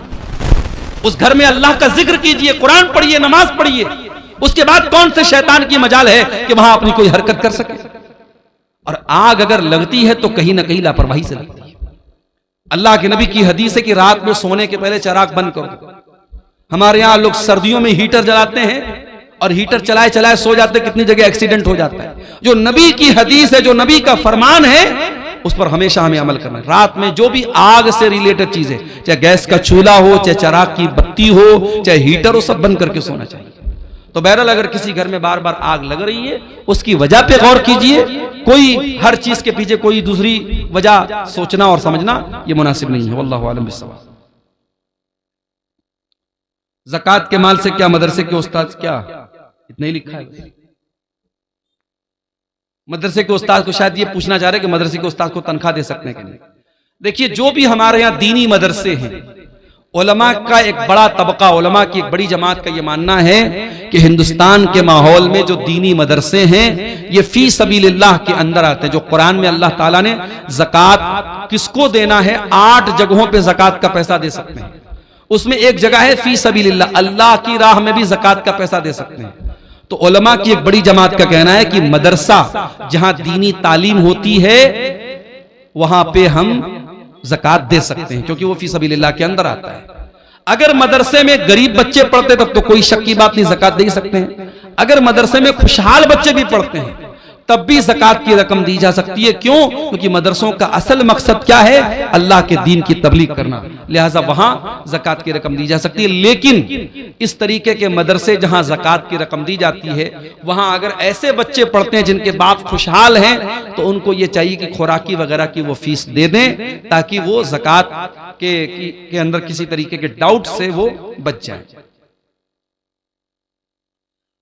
Speaker 1: उस घर में अल्लाह का जिक्र कीजिए, कुरान पढ़िए, नमाज पढ़िए। उसके बाद कौन से शैतान की मजाल है कि वहां अपनी कोई हरकत कर सके? और आग अगर लगती है तो कहीं ना कहीं लापरवाही से लगती है। अल्लाह के नबी की हदीस है कि रात में सोने के पहले चिराग बंद करो। हमारे यहां लोग सर्दियों में हीटर जलाते हैं और हीटर चलाए चलाए सो जाते, कितनी जगह एक्सीडेंट हो जाता है। जो नबी की हदीस है, जो नबी का फरमान है, उस पर हमेशा हमें अमल करना है। रात में जो भी आग से रिलेटेड चीजें, चाहे गैस का चूल्हा हो, चाहे चिराग की बत्ती हो, चाहे हीटर हो, सब बंद करके सोना चाहिए। तो बहरहाल अगर किसी घर में बार बार आग लग रही है, उसकी वजह पे गौर कीजिए। कोई हर चीज के पीछे कोई दूसरी वजह सोचना और समझना ये मुनासिब नहीं है। वल्लाहु आलम बिस्सवाब। ज़कात के माल से क्या मदरसे के उस्ताद, क्या इतना ही लिखा है? मदरसे के उस्ताद को शायद ये पूछना चाह रहे कि मदरसे के उस्ताद को तनख्वाह दे सकते हैं कि नहीं। देखिए, जो भी हमारे यहाँ दीनी मदरसे हैं, उलमा का एक बड़ा तबका, उलमा की एक बड़ी जमात का ये मानना है कि हिंदुस्तान के माहौल में जो दीनी मदरसे हैं ये फी सबीलिल्लाह के अंदर आते हैं। जो कुरान में अल्लाह ताला ने ज़कात किसको देना है, 8 जगहों पे ज़कात का पैसा दे सकते हैं। उसमें एक जगह है फी सबीलिल्लाह, अल्लाह की राह में भी ज़कात का पैसा दे सकते हैं। तो उलमा की एक बड़ी जमात का कहना है कि मदरसा जहां दीनी तालीम होती है वहां पे हम ज़कात दे सकते हैं, क्योंकि वो फी सबीलिल्लाह के अंदर आता है। अगर मदरसे में गरीब बच्चे पढ़ते तब तो कोई शक की बात नहीं, ज़कात दे सकते हैं। अगर मदरसे में खुशहाल बच्चे भी पढ़ते हैं तब भी ज़कात की रकम दी जा सकती है। क्यों? क्योंकि मदरसों का असल मकसद क्या है? अल्लाह के दीन की तबलीग करना, लिहाजा वहां ज़कात की रकम दी जा सकती है। लेकिन इस तरीके के मदरसे जहां ज़कात की रकम दी जाती है, वहां अगर ऐसे बच्चे पढ़ते हैं जिनके बाप खुशहाल हैं, तो उनको ये चाहिए कि खुराकी वगैरह की वो फीस दे दें, ताकि वो ज़कात के अंदर किसी तरीके के डाउट से वो बच जाए।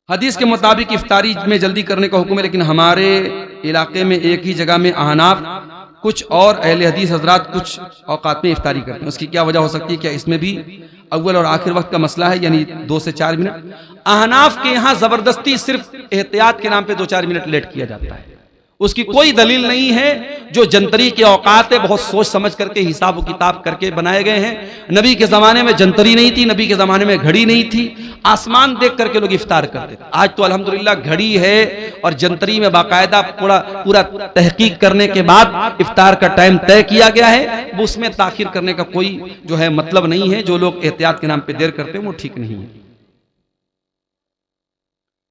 Speaker 1: हदीस के मुताबिक इफ्तारी में जल्दी करने का हुक्म है, लेकिन हमारे इलाके में एक ही जगह में अहनाफ कुछ और अहले हदीस हजरात कुछ औकात में इफ्तारी करते हैं। उसकी क्या वजह हो सकती है? क्या इसमें भी अव्वल और आखिर वक्त का मसला है, यानी 2 से 4 मिनट? अहनाफ के यहाँ जबरदस्ती सिर्फ एहतियात के नाम पे 2-4 मिनट लेट किया जाता है। उसकी कोई दलील नहीं है। जो जंतरी के औकात है बहुत सोच समझ करके हिसाब किताब करके बनाए गए हैं। नबी के जमाने में जंतरी नहीं थी, नबी के जमाने में घड़ी नहीं थी, आसमान देख करके लोग इफ्तार करते थे। आज तो अल्हम्दुलिल्लाह घड़ी है और जंतरी में बाकायदा पूरा तहकीक करने के बाद इफ्तार का टाइम तय किया गया है। वो उसमें ताखिर करने का कोई जो है मतलब नहीं है। जो लोग एहतियात के नाम पे देर करते हैं वो ठीक नहीं है।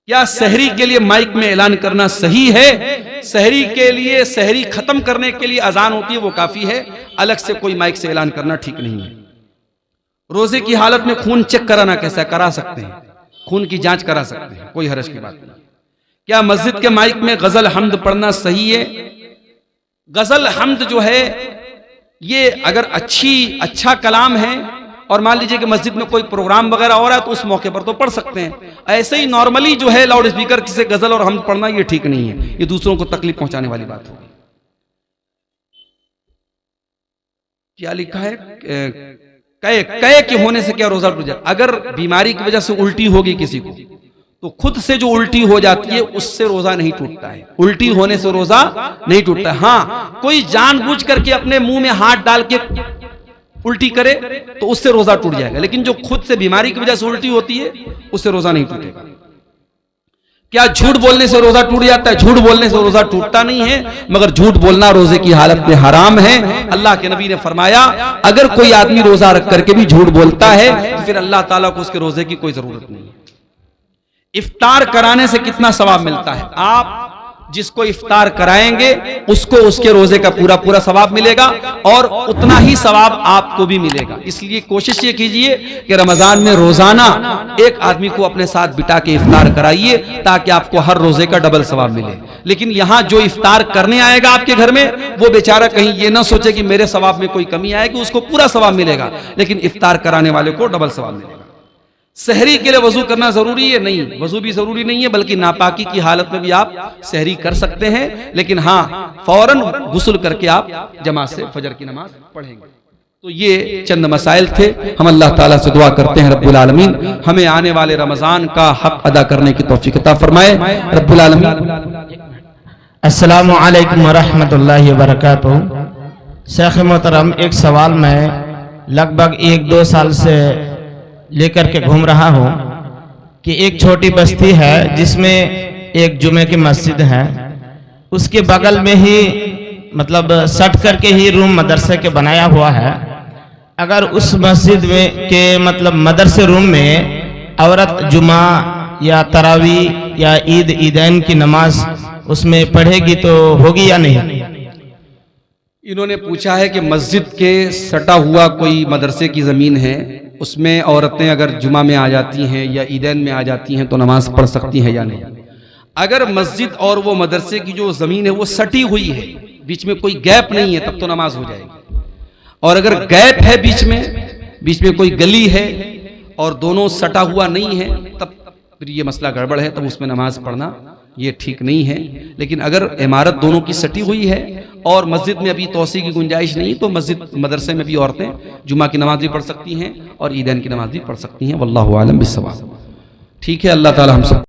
Speaker 1: क्या सहरी के लिए माइक में ऐलान करना सही है? सहरी के लिए, सहरी खत्म करने के लिए अजान होती है वो काफी है, अलग से कोई माइक से ऐलान करना ठीक नहीं है। रोजे की हालत में खून चेक कराना कैसा? करा सकते हैं, खून की जांच करा सकते हैं, कोई हरज की बात नहीं। क्या मस्जिद के माइक में गजल हमद पढ़ना सही है? गजल हमद जो है ये अगर अच्छा कलाम है और मान लीजिए कि मस्जिद में कोई प्रोग्राम वगैरह हो रहा है तो उस मौके पर तो पढ़ सकते हैं। ऐसे ही नॉर्मली जो है लाउड स्पीकर से गजल और हमद पढ़ना ये ठीक नहीं है, ये दूसरों को तकलीफ पहुंचाने वाली बात होगी। क्या लिखा है? कहे के होने से क्या रोजा टूट जाए? अगर बीमारी की वजह से उल्टी होगी किसी को तो खुद से जो उल्टी हो जाती है उससे रोजा नहीं टूटता है। उल्टी होने से रोजा नहीं टूटता है। हाँ, कोई जानबूझ करके अपने मुंह में हाथ डाल के उल्टी करे तो उससे रोजा टूट जाएगा, लेकिन जो खुद से बीमारी की वजह से उल्टी होती है उससे रोजा नहीं टूटेगा। क्या झूठ बोलने से रोजा टूट जाता है? झूठ बोलने से रोजा टूटता नहीं है, मगर झूठ बोलना रोजे की हालत में हराम है। अल्लाह के नबी ने फरमाया अगर कोई आदमी रोजा रख करके भी झूठ बोलता है तो फिर अल्लाह ताला को उसके रोजे की कोई जरूरत नहीं है। इफ्तार कराने से कितना सवाब मिलता है? आप जिसको इफ्तार कराएंगे उसको उसके रोजे का पूरा सवाब मिलेगा और उतना ही सवाब आपको भी मिलेगा। इसलिए कोशिश ये कीजिए कि रमजान में रोजाना एक आदमी को अपने साथ बिठा के इफ्तार कराइए ताकि आपको हर रोजे का डबल सवाब मिले। लेकिन यहां जो इफ्तार करने आएगा आपके घर में वो बेचारा कहीं ये ना सोचे कि मेरे सवाब में कोई कमी आएगी, उसको पूरा सवाब मिलेगा, लेकिन इफ्तार कराने वाले को डबल सवाब मिलेगा। सहरी के लिए वजू करना जरूरी है? नहीं, वजू भी जरूरी नहीं है, बल्कि नापाकी की हालत में भी आप सहरी कर सकते हैं, लेकिन हाँ फौरन गुस्ल करके आप जमात से फजर की नमाज पढ़ेंगे। तो ये चंद मसाइल थे। हम अल्लाह ताला से दुआ करते हैं रब्बुल आलमीन हमें आने वाले रमजान का हक अदा करने की तौफीक अता फरमाए। रब्बुल आलमीन।
Speaker 2: अस्सलामु अलैकुम व रहमतुल्लाहि व बरकातुहू। शेख मोहतरम, एक सवाल मैं लगभग 1-2 साल से लेकर के घूम रहा हूँ कि एक छोटी बस्ती है जिसमें एक जुमे की मस्जिद है, उसके बगल में ही मतलब सट करके ही रूम मदरसे के बनाया हुआ है। अगर उस मस्जिद में के मतलब मदरसे रूम में औरत जुमा या तरावी या ईदैन की नमाज उसमें पढ़ेगी तो होगी या नहीं?
Speaker 1: इन्होंने पूछा है कि मस्जिद के सटा हुआ कोई मदरसे की जमीन है, उसमें औरतें अगर जुमा में आ जाती हैं या ईदैन में आ जाती हैं तो नमाज पढ़ सकती हैं या नहीं। अगर मस्जिद और वो मदरसे की जो जमीन है वो सटी हुई है, बीच में कोई गैप नहीं है, तब तो नमाज हो जाएगी। और अगर गैप है बीच में कोई गली है और दोनों सटा हुआ नहीं है, तब फिर ये मसला गड़बड़ है, तब उसमें नमाज पढ़ना ये ठीक नहीं है। लेकिन अगर इमारत दोनों की सटी हुई है और मस्जिद में अभी तौसी की गुंजाइश नहीं तो मस्जिद मदरसे में भी औरतें जुमा की नमाज भी पढ़ सकती हैं और ईदैन की नमाज भी पढ़ सकती हैं। वल्लाहु आलम बिस्सवाब। ठीक है, अल्लाह ताला हम सब